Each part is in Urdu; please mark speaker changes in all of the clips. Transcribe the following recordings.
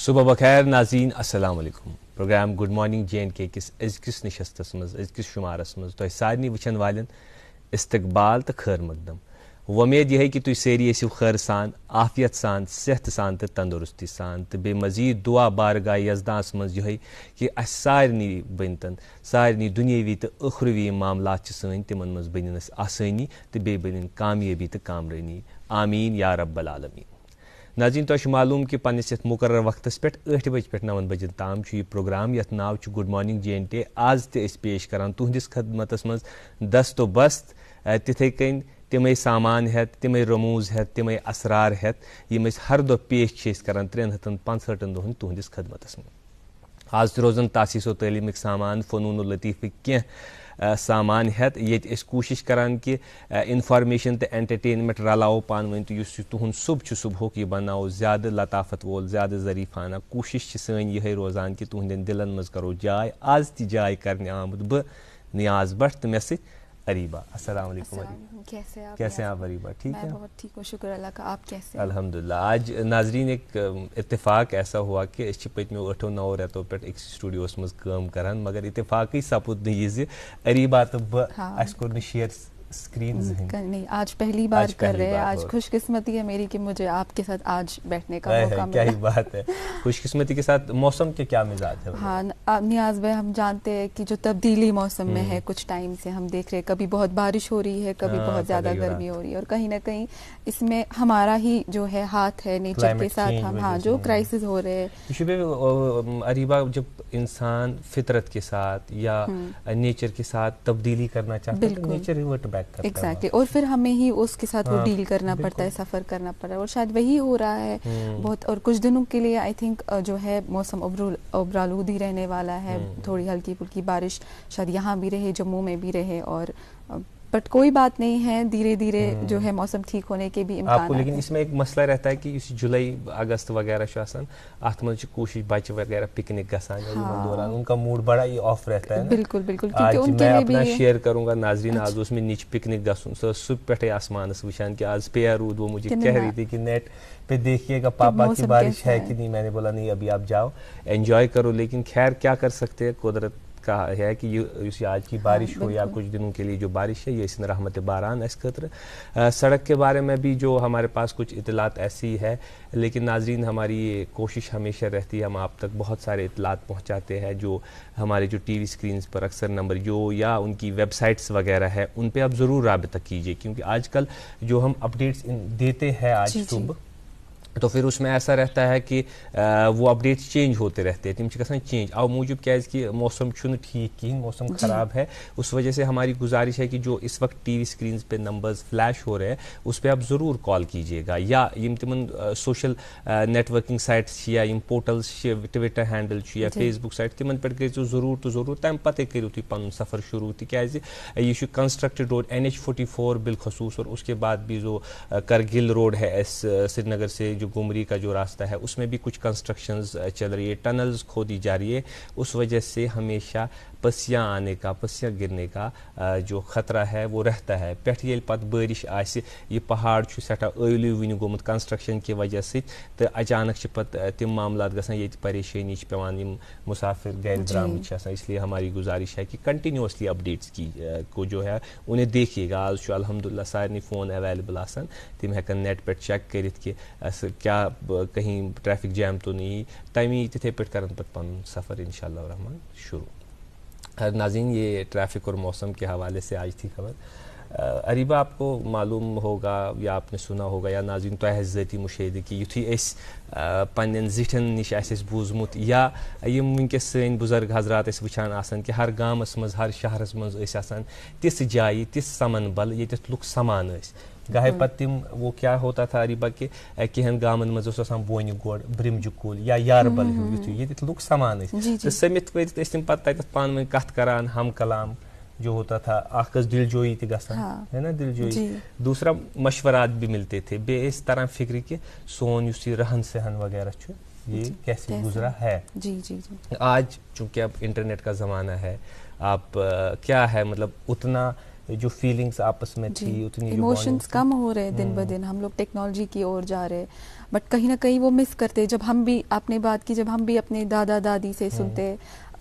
Speaker 1: صبح بخیر ناظرین السلام علیکم. Programme good morning J and K کس ازکس نشستس مز ازکس شمارس مز تہ سارنی وچھن والن استقبال تو خیر مقدم. امید یہ کہ تھی سیری ٲسِو خیر سان عافیت سان صحت سان تو تندرستی سان تو بے مزید دعا بارگاہ یزدانس مز یہ کہ اس سارنی بنتن سارنی دنیاوی تو اخروی معاملات سن تمن مز بنن اس آسانی تو بے بنن کامیابی تو کامرانی آمین یا رب العالمین. ناظرین تہ معلوم کہ پنس یت مقرر وقتس پہ 8 بجے پہ 9 بجے تام یہ پروگرام یت ناو گڈ مارننگ جے اینڈ کے آز تہ پیش کران تہندس خدمتس مز دست و بست تتھے کن تمے سامان ہیت تمے رموز ہیت تمے اسرار ہیت یم ہر دہ پیش کران 365 دہن تہندس خدمتس مز. آز روزن تاسیس و تعلیمک سامان فنون و لطیفک کی سامان ہیت یت اس کوشش کران کہ انفارمیشن تو انٹرٹینمنٹ رلاو پان ون تو اس تہند صبح صبح یہ بناو زیادہ لطافت وول زیادہ ظریفانہ کوشش سن یہ روزان کہ تہندین دلن مز کرو جائے. آز تہ جائے کرنے آمد بہ نیاز بٹ تو مے ست اریبہ. السلام علیکم. کیسے آپ اریبہ؟ ٹھیک ہے.
Speaker 2: میں بہت ٹھیک ہوں شکر اللہ کا. آپ کیسے؟
Speaker 1: الحمدللہ. آج ناظرین ایک اتفاق ایسا ہوا کہ اس پتمو 8-9 رتو پہ ایک سٹوڈیوس مز کام کران مگر اتفاقی سپود یہ اریبہ تو بہ اس کور شیئر اسکرین
Speaker 2: نہیں آج پہلی بار کر رہے ہیں. آج خوش قسمتی ہے میری کہ مجھے آپ کے ساتھ آج بیٹھنے کا موقع ملا.
Speaker 1: کیا ہی بات ہے. خوش قسمتی کے ساتھ موسم کے کیا مزاج ہے؟
Speaker 2: ہاں نیاز بھائی ہم جانتے ہیں کہ جو تبدیلی موسم میں ہے کچھ ٹائم سے ہم دیکھ رہے ہیں کبھی بہت بارش ہو رہی ہے کبھی بہت زیادہ گرمی ہو رہی ہے اور کہیں نہ کہیں اس میں ہمارا ہی جو ہے ہاتھ ہے نیچر کے ساتھ. ہم ہاں جو کرائسس ہو رہے ہیں
Speaker 1: اریبہ جب انسان فطرت کے ساتھ یا نیچر کے ساتھ تبدیلی کرنا چاہتا ہے تو نیچر ریورٹ بیک کرتا ہے.
Speaker 2: ایگزیکٹلی. اور پھر ہمیں ہی اس کے ساتھ وہ ڈیل کرنا پڑتا ہے سفر کرنا پڑتا ہے اور شاید وہی ہو رہا ہے بہت. اور کچھ دنوں کے لیے آئی تھنک جو ہے موسم ابرآلودی رہنے والا ہے. تھوڑی ہلکی پھلکی بارش شاید یہاں بھی رہے جموں میں بھی رہے اور بٹ کوئی بات نہیں ہے دھیرے دھیرے جو ہے موسم ٹھیک ہونے کے بھی امکانات ہیں.
Speaker 1: لیکن اس میں ایک مسئلہ رہتا ہے کہ اس جولائی اگست وغیرہ ات مجھ کوشش بچے وغیرہ پکنک گھان دوران ان کا موڈ بڑا ہی آف رہتا ہے.
Speaker 2: بالکل بالکل.
Speaker 1: آج میں اپنا شیئر کروں گا ناظرین. آج اس میں نیچ پکنک گھن سو صبح پہ آسمانس وچان کہ آج پیا رود. وہ مجھے کہہ رہی تھی کہ نیٹ پہ دیکھیے گا پاپا کی بارش ہے کہ نہیں. میں نے بولا نہیں ابھی آپ جاؤ انجوائے کرو. لیکن خیر کیا کر سکتے ہیں قدرت کا ہے کہ یہ آج کی بارش ہو یا کچھ دنوں کے لیے جو بارش ہے یہ اس نے رحمت باران اس خطر. سڑک کے بارے میں بھی جو ہمارے پاس کچھ اطلاعات ایسی ہے لیکن ناظرین ہماری یہ کوشش ہمیشہ رہتی ہے ہم آپ تک بہت سارے اطلاعات پہنچاتے ہیں جو ہمارے جو ٹی وی اسکرینس پر اکثر نمبر جو یا ان کی ویب سائٹس وغیرہ ہے ان پہ آپ ضرور رابطہ کیجیے کیونکہ آج کل جو ہم اپڈیٹس دیتے ہیں آج صبح تو پھر اس میں ایسا رہتا ہے کہ وہ اپڈیٹس چینج ہوتے رہتے ہیں. تم گھان چینج او موجود کہ موسم ٹھیک کہیں موسم خراب ہے. اس وجہ سے ہماری گزارش ہے کہ جو اس وقت ٹی وی اسکرینس پہ نمبرز فلیش ہو رہے ہیں اس پہ آپ ضرور کال کیجیے گا یا تمن سوشل نیٹ ورکنگ سائٹس یا پورٹلز ٹویٹر ہینڈل یا فیس بک سائٹ تمن پہ کریو ضرور تو ضرور تمہ پتہ کرو تھی پن سفر شروع تکیازِ یہ کنسٹرکٹڈ روڈ NH44 بالخصوص اور اس کے بعد بھی جو کرگل روڈ ہے سری نگر سے جو گمری کا جو راستہ ہے اس میں بھی کچھ کنسٹرکشنز چل رہی ہے ٹنلز کھودی جا رہی ہے. اس وجہ سے ہمیشہ پسیاں آنے کا پسیاں گرنے کا جو خطرہ ہے وہ رہتا ہے. پٹھ یل پتہ بارش آسہ یہ پہاڑ سٹھا ٲلو ون گومت کنسٹرکشن کی وجہ تو اچانک پتہ تم معاملات گژھان یہ پریشانی پیوان یم مسافر گھر درامت اس لیے ہماری گزارش ہے کہ کنٹینیوسلی اپڈیٹس کی کو جو ہے انہیں دیکھیے گا. آج الحمدللہ سارے فون اویلیبل آسان تم ہیکن نیٹ پہ چیک کرت کہ کیا کہیں ٹریفک جیم تو نہیں تمی تتھے پہ کرن پتہ پن سفر انشاءاللہ الرحمن شروع. ناظرین یہ ٹریفک اور موسم کے حوالے سے آج تھی خبر. اریبہ آپ کو معلوم ہوگا یا آپ نے سنا ہوگا یا ناظرین تو ذاتی مشاہدہ کہ یتھی اس پنن زٹھن نش بوزمت یا یم ونکس سن بزرگ حضرات وچھان آسان کہ ہر گامس مز ہر شہرس مز آسان تِژھ جایہِ تِژھ سمن بل ییٚتٮ۪تھ لُکھ سمان ٲسۍ. گاہے پتہ تم وہ کیا ہوتا تھا اریبہ کہ کہن گامن مز آسان بونہ گوڑ برمجہ کُل یا یاربل ہیو یتھُے ییٚتٮ۪تھ لُکھ سمان ٲسۍ تہٕ سٔمِتھ ؤرِتھ ٲسۍ تِم پتہٕ تتٮ۪تھ پانہٕ ؤنۍ کتھ کران ہم کلام جو ہوتا تھا اخ دل جوئی تہ گژھان ہے نا دل جوئی. دوسرا مشورات بھی ملتے تھے. بے اس طرح فکر کہ سون اس رہن سہن وغیرہ یہ کیسے گزرا ہے. آج چونکہ اب انٹرنیٹ کا زمانہ ہے آپ کیا ہے مطلب اتنا جو فیلنگس آپس میں تھی اتنی
Speaker 2: ایموشنز کم ہو رہے دن بہ دن. ہم لوگ ٹیکنالوجی کی اور جا رہے بٹ کہیں نہ کہیں وہ مس کرتے. جب ہم بھی آپ نے بات کی جب ہم بھی اپنے دادا دادی سے سنتے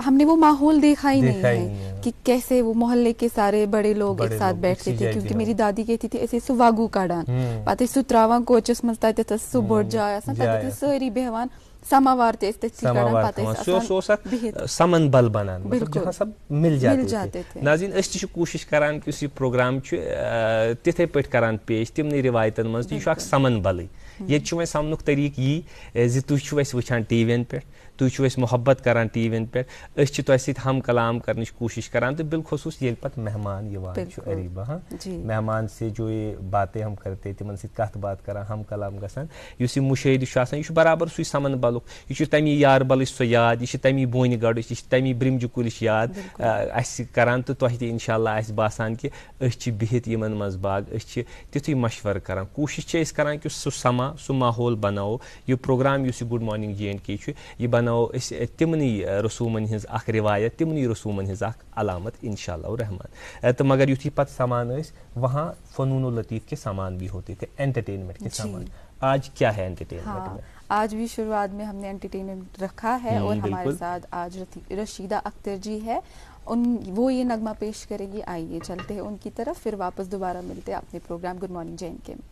Speaker 2: ہم نے وہ ماحول دیکھا ہی نہیں ہے کہ کیسے وہ محلے کے سارے بڑے لوگ ایک ساتھ بیٹھتے تھے. کیونکہ میری دادی کہتی تھی ایسے سو واگو کاڑان پتہ سو تراوان کوچس مز تتھ سو بوڑ جاے آسان تتھ ساری بیہوان سماوار تے تھی کڑان پتہ
Speaker 1: سمن بل بنان مطلب جہاں سب مل جاتے تھے. ناظرین اس تہ کوشش کران کہ یہ پروگرام تتھے پٹ کران پیش تمنی روایتن مز تہ یہ اخ سمن بلے. یہ وی سمنک طریق یہ زِ تُہۍ چھِو اَسہِ وٕچھان ٹی وی ین پٮ۪ٹھ تُہۍ چھِو اَسہِ محبت کران ٹی وی ین پٮ۪ٹھ أسۍ چھِ تۄہہِ سۭتۍ ہم کلام کرنٕچ کوٗشش کران تہٕ بالخصوٗص ییٚلہِ پتہٕ مہمان یِوان چھُ اریٖبا مہمان سے جو یہ باتیں ہم کرتے تمن سۭتۍ کتھ بات کران ہم کلام گژھان یُس یہِ مُشٲہدٕ چھُ آسان یہِ چھُ برابر سُے سمن بلُک. یہِ چھُ تمی یاربلٕچ سۄ یاد یہِ چھِ تمی بونہِ گڑٕچ یہِ چھِ تمی برٛمجہِ کُلِچ یاد اَسہِ کران تہٕ تۄہہِ تہِ انشاء اللہ آسہِ باسان کہِ أسۍ چھِ بِہِتھ یِمن منٛز باغ أسۍ چھِ تِتھُے مشورٕ کران. کوٗشش چھِ أسۍ کران کہِ سُہ سما سُہ ماحول بناوو. یہ پروگرام یُس یہِ گُڈ مارننگ JNK چھُ یہِ بناوو أسۍ تمنٕے رسوٗمن ہٕنٛز اکھ روایت تمنٕے رسوٗمن ہٕنٛز اکھ علامت انشاء اللہ الرحمان. تو مگر یُتھُے پتہٕ سمان ٲسۍ وہاں فنون و لطیف کے سامان بھی ہوتے تھے انٹرٹینمنٹ کے سامان. آج کیا ہے انٹرٹینمنٹ میں؟
Speaker 2: آج بھی شروعات میں ہم نے انٹرٹینمنٹ رکھا ہے اور ہمارے ساتھ آج رشیدہ اختر جی ہے. وہ یہ نغمہ پیش کرے گی. آئیے چلتے ہیں ان کی طرف پھر واپس دوبارہ ملتے ہیں اپنے پروگرام گڈ مارننگ JNK میں.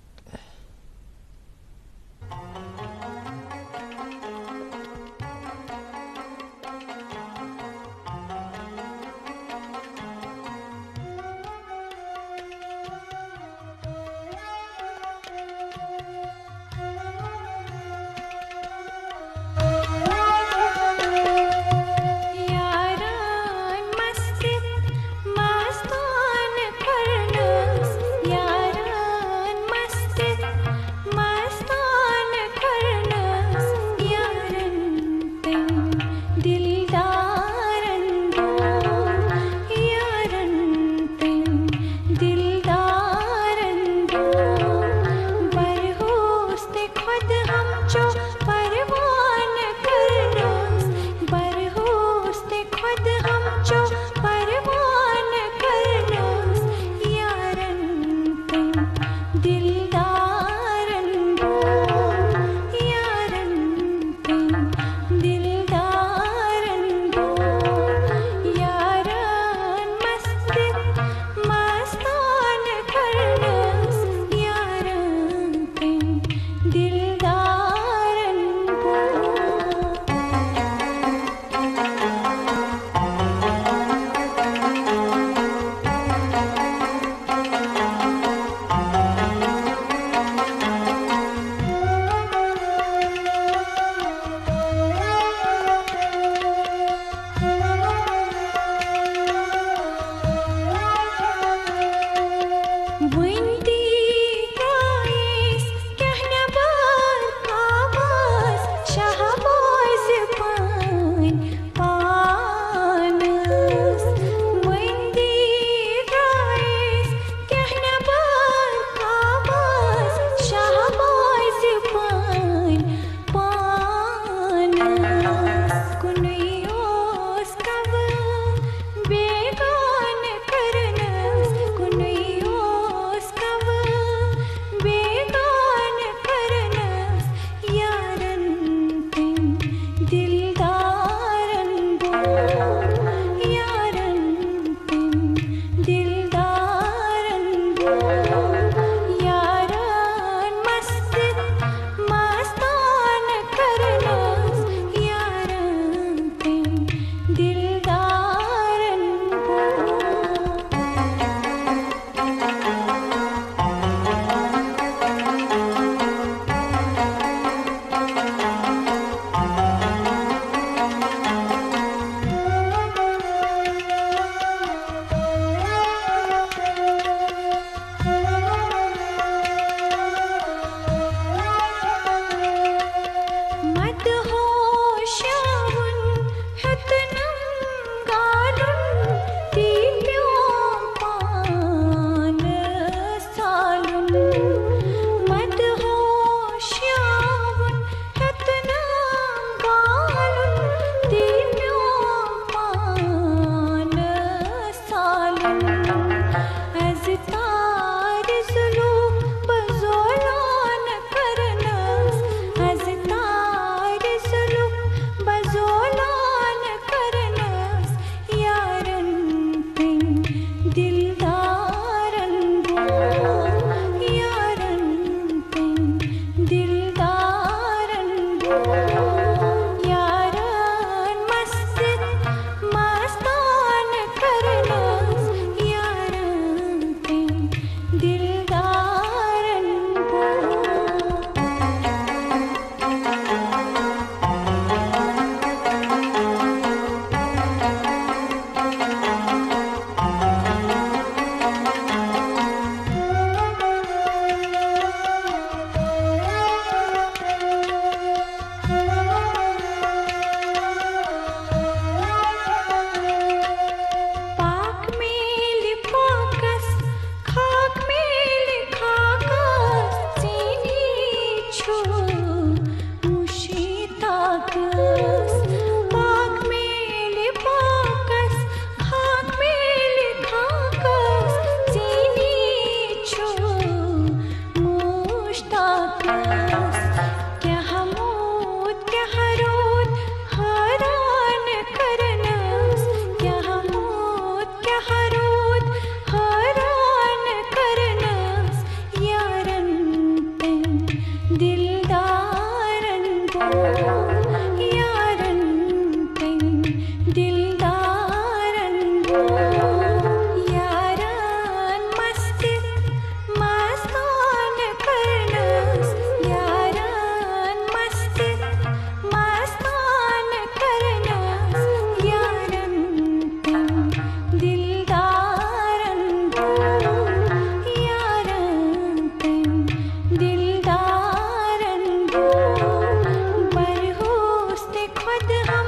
Speaker 3: مستان کرنس یاران مست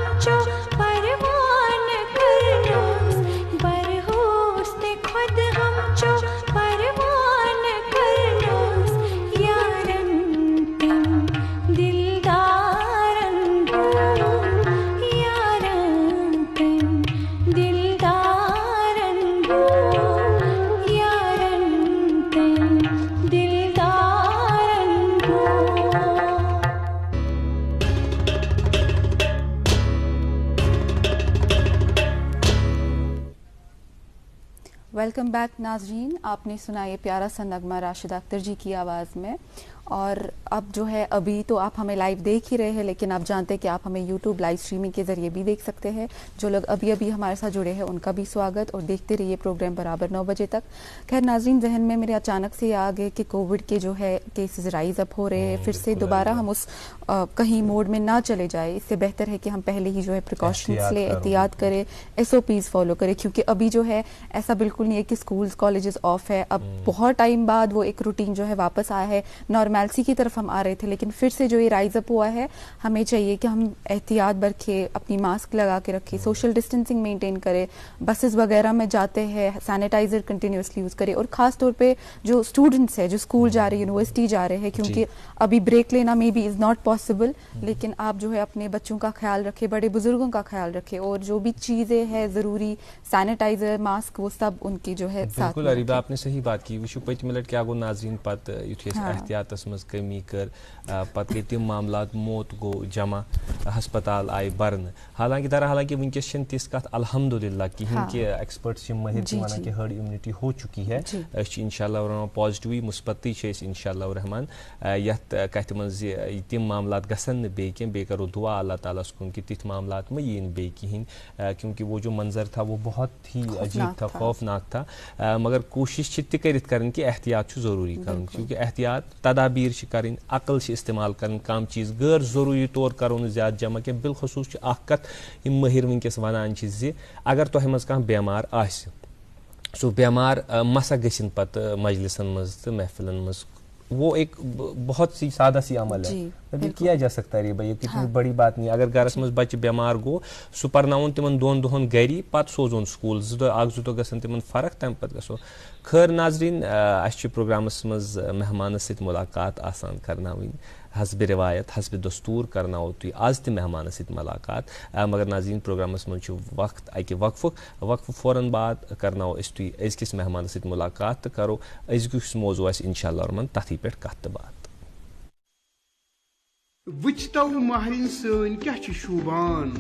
Speaker 3: ہم جو پروان کرنوس برہوس نے خود ہم جو پروان کرنوس یارن تم دلدارن بو یارن تم دلدارن بو یارن تم دلدارن بو.
Speaker 2: ویلکم بیک ناظرین، آپ نے سنا یہ پیارا سا نغمہ راشدہ اختر جی کی آواز میں. اور اب جو ہے ابھی تو آپ ہمیں لائیو دیکھ ہی رہے ہیں، لیکن آپ جانتے ہیں کہ آپ ہمیں یوٹیوب لائیو اسٹریمنگ کے ذریعے بھی دیکھ سکتے ہیں. جو لوگ ابھی ابھی ہمارے ساتھ جڑے ہیں ان کا بھی سواگت، اور دیکھتے رہیے پروگرام برابر 9 بجے تک. خیر ناظرین، ذہن میں میرے اچانک سے یہ آ گئے کہ کووڈ کے جو ہے کیسز رائز اپ ہو رہے ہیں، پھر سے دوبارہ ہم اس کہیں موڈ میں نہ چلے جائے. اس سے بہتر ہے کہ ہم پہلے ہی جو ہے پریکاشنس لیں، احتیاط کریں، SOPs فالو کریں، کیونکہ ابھی جو ہے ایسا بالکل نہیں ہے کہ اسکولز کالجز آف ہے. اب بہت ٹائم بعد وہ ایک روٹین جو ہے واپس آیا ہے، نارملسی کی طرف ہم آ رہے تھے، لیکن پھر سے جو یہ رائز اپ ہوا ہے، ہمیں چاہیے کہ ہم احتیاط برکھے، اپنی ماسک لگا کے رکھیں، سوشل ڈسٹینسنگ مینٹین کریں، بسز وغیرہ میں جاتے ہیں سینیٹائزر کنٹینیوسلی یوز کریں. اور خاص طور پہ جو اسٹوڈنٹس ہیں، جو اسکول جا رہے ہیں، یونیورسٹی جا رہے ہیں، کیونکہ ابھی بریک لینا maybe is not possible, لیکن آپ جو ہے اپنے بچوں کا خیال رکھیں، بڑے بزرگوں کا خیال رکھیں، اور جو بھی چیزیں ہیں ضروری، سینیٹائزر، ماسک، وہ سب ان کی جو ہے ساتھ.
Speaker 1: بالکل اریبہ، آپ نے صحیح بات کی. وچھو پٔتمہِ لٹہِ کیٛاہ گوٚو ناظریٖن پتہٕ یُتھُے اَسہِ احتیاطس منٛز کمی کٔر، پتہٕ گٔے تِم معاملات، موت گوٚو جمع، ہسپتال آیہِ برنہٕ. حالانکہِ حالانکہِ وٕنکیٚس چھنہٕ تِژھ کتھ الحمدُللہ کِہیٖنۍ کہِ ایکسپٲرٹس چھِ مٲہر تہِ ونان کہ ہرڈ اِمیونٹی ہو چُکی ہے. أسۍ چھِ انشاء اللہ الرحمان پازٹِوٕے مُثبتٕے چھِ أسۍ انشاء اللہ الرحمان یتھ کتھِ منٛز زِ تِم معاملات گژھن نہٕ بیٚیہِ کینٛہہ. بیٚیہِ کرو دعا اللہ تعالیٰ ہس کُن کہ تِتھۍ معاملات مہ یِن بیٚیہِ کِہیٖنۍ، کیونکہ وہ جو منظر تھا وہ بہت ہی عجیب تھا، خوفناک تھا. مگر کوشش چھِ تہِ کٔرِتھ کرٕنۍ کہ احتیاط چھُ ضروٗری کرُن، کیونکہ احتیاط تدابیٖر چھِ کرٕنۍ، عقل چھِ استعمال کرٕنۍ، کم چیٖز غٲر ضروٗری طور کرو نہٕ زیادٕ جمع کینٛہہ. بالخصوٗص چھِ اکھ کتھ یِم مٲہر وٕنکیٚس ونان چھِ زِ اگر تۄہہِ منٛز کانٛہہ بٮ۪مار آسہِ، سُہ بٮ۪مار مسا گٔژھِنۍ پتہٕ مجلسن منٛز تہٕ محفلن منٛز. وہ ایک بہت سی سادہ سی عمل ہے، یہ کیا جا سکتا ہے بھائی، یہ کتنی بڑی بات نہیں. اگر گھرس منٛز بچہ بٮ۪مار گوٚو، سُہ پرناوُن تِمن 2 دۄہن گری، پتہٕ سوزون سکوٗل. 2 دۄہ 1-2 دۄہ گژھن تِمن فرق، تمہِ پتہٕ گژھو. خٲر ناظریٖن، اَسہِ چھُ پروگرامس منٛز مہمانس سۭتۍ مُلاقات آسان کرناوٕنۍ. حسب روایت، حسب دستور کرناوو تُہۍ آز تہِ مہمانس سۭتۍ ملاقات. مگر ناظریٖن، پروگرامس منٛز چھُ وقت اکہِ وقفہٕ فوراً بعد کرناوو أسۍ تُہۍ أزکِس مہمانس سۭتۍ ملاقات تہٕ کرو أزیُک یُس موضوع آسہِ انشاء اللہ رحمان تتھی پٮ۪ٹھ کتھ تہٕ باتھ.
Speaker 4: وٕچھتو مہرِنۍ سٲنۍ کیٛاہ چھِ شوٗبان،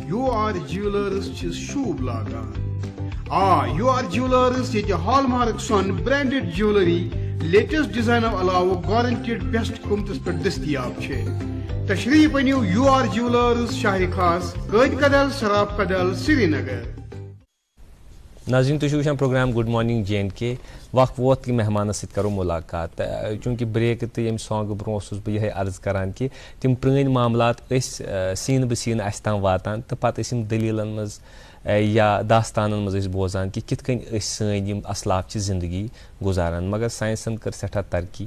Speaker 4: یو آر جیولرز چھِ شوٗب لاگان. یو آر جیولرز ییٚتہِ ہال مارک سۄن برینڈڈ جیولری لیٹسٹ ڈیزاینو علاوٕ گارنٹیڈ بیسٹ قۭمتس پٮ۪ٹھ دٔستیاب چھِ. تشریف أنِو یو آر جیولرز، شاہہِ خاص، قٲدۍ کدل، سراف کدل، سری نگر.
Speaker 1: ناظرین، تُہۍ چھِو وٕچھان پروگرام گُڈ مارننگ JNK. وقت ووت کہ مہمانس سۭتۍ کرو ملاقات. چوٗنٛکہِ بریک تہٕ ییٚمہِ سانگہٕ برونٛہہ اوسُس بہٕ یِہے عرض کران کہ تِم پرٛٲنۍ معاملات ٲسۍ سیٖنہٕ بہ سیٖنہٕ اَسہِ تام واتان، تہٕ پتہٕ ٲسۍ یِم دٔلیٖلن منٛز یا داستانن منٛز ٲسۍ بوزان کہ کِتھ کٔنۍ ٲسۍ سٲنۍ یِم اسلاف چھِ زندگی گُزاران. مگر ساینسن کٔر سٮ۪ٹھاہ ترقی،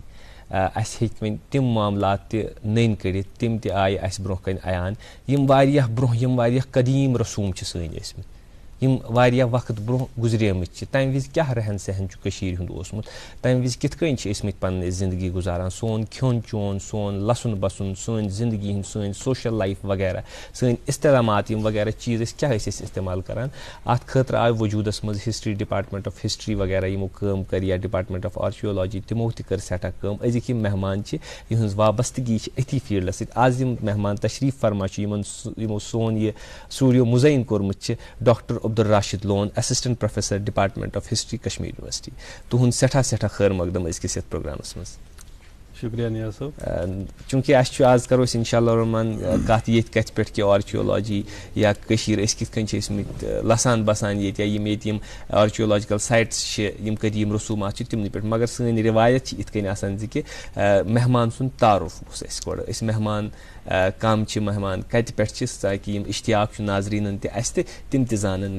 Speaker 1: اَسہِ ہیٚکۍ وۄنۍ تِم معاملات تہِ نٔنۍ کٔڑِتھ، تِم تہِ آیہِ اَسہِ برونٛہہ کَنہِ عیان. یِم واریاہ برونٛہہ، یِم واریاہ قدیٖم رسوٗم چھِ سٲنۍ ٲسۍمٕتۍ، یِم واریاہ وقت برونٛہہ گُزریمٕتۍ چھِ. تَمہِ وِزِ کیٛاہ رہن سہن چھُ کٔشیٖرِ ہُنٛد اوسمُت، تَمہِ وِزِ کِتھ کٔنۍ چھِ ٲسۍمٕتۍ پنٕنۍ زندگی گُزاران، سون کھیوٚن چوٚن، سون لسُن بسُن، سٲنۍ زندگی ہٕنٛدۍ، سٲنۍ سوشل لایف وغیرہ، سٲنۍ استعمالات یِم وغیرہ چیٖز ٲسۍ کیٛاہ ٲسۍ أسۍ استعمال کران. اَتھ خٲطرٕ آے وجوٗدس منٛز ہسٹری ڈپارٹمنٹ آف ہسٹری وغیرہ یِمو کٲم کٔر، یا ڈپارٹمنٹ آف آرچیولوجی تِمو تہِ کٔر سٮ۪ٹھاہ کٲم. أزِکۍ یِم مہمان چھِ یِہٕنٛز وابستگی چھِ أتھی فیٖلڈس سۭتۍ. آز یِم مہمان تشریف فرما چھِ، یِمو سون یہِ سٹوڈیو مُزعین کوٚرمُت چھِ، doctor Abdul Rashid Lone, assistant professor department of history Kashmir university. تُہُنٛد سٮ۪ٹھاہ خٲر مقدم أزکِس یتھ پروگرامس منٛز.
Speaker 5: شکریہ نیاز صٲب.
Speaker 1: چوٗنٛکہِ اَسہِ چھُ آز کرو أسۍ انشاء اللہ رحمان کتھ ییٚتھۍ کتھِ پٮ۪ٹھ کہِ آرچیولوجی یا کٔشیٖر أسۍ کِتھ کٔنۍ چھِ ٲسۍمٕتۍ لسان بسان ییٚتہِ، یا یِم ییٚتہِ یِم آرچیولوجِکل سایٹس چھِ، یِم قدیٖم رسوٗمات چھِ تِمنٕے پٮ۪ٹھ. مگر سٲنۍ روایت چھِ یِتھ کٔنۍ آسان زِ کہِ مہمان سُنٛد تعارُف اوس اَسہِ گۄڈٕ. أسۍ مہمان کم چھِ، مہمان کتہِ پٮ۪ٹھ چھِ، تاکہِ یِم اشتیاق چھُ ناظریٖنن تہِ اَسہِ تہِ تِم تہِ زانن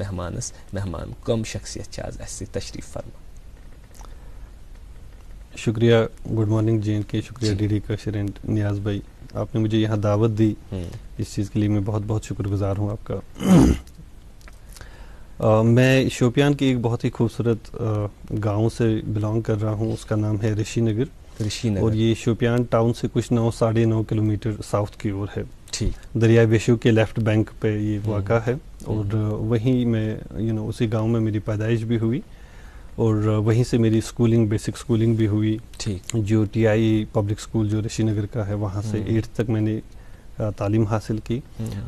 Speaker 1: مہمان کم شخصیت چھِ آز اَسہِ سۭتۍ تشریف فرما.
Speaker 5: شکریہ. گڈ مارننگ جے اینڈ کے. شکریہ ڈی ڈی کشر اینڈ نیاز بھائی, آپ نے مجھے یہاں دعوت دی, اس چیز کے لیے میں بہت بہت شکر گزار ہوں آپ کا. میں شوپیان کے ایک بہت ہی خوبصورت گاؤں سے بلانگ کر رہا ہوں, اس کا نام ہے رشی نگر, اور یہ شوپیان ٹاؤن سے کچھ 9-9.5 کلومیٹر ساؤتھ کی اور ہے. دریائے ویشو کے لیفٹ بینک پہ یہ واقع ہے, اور وہیں میں اسی گاؤں میں میری پیدائش بھی ہوئی, اور وہیں سے میری اسکولنگ, بیسک اسکولنگ بھی ہوئی. جو ٹی آئی پبلک اسکول جو رشی نگر کا ہے, وہاں سے 8th تک میں نے تعلیم حاصل کی.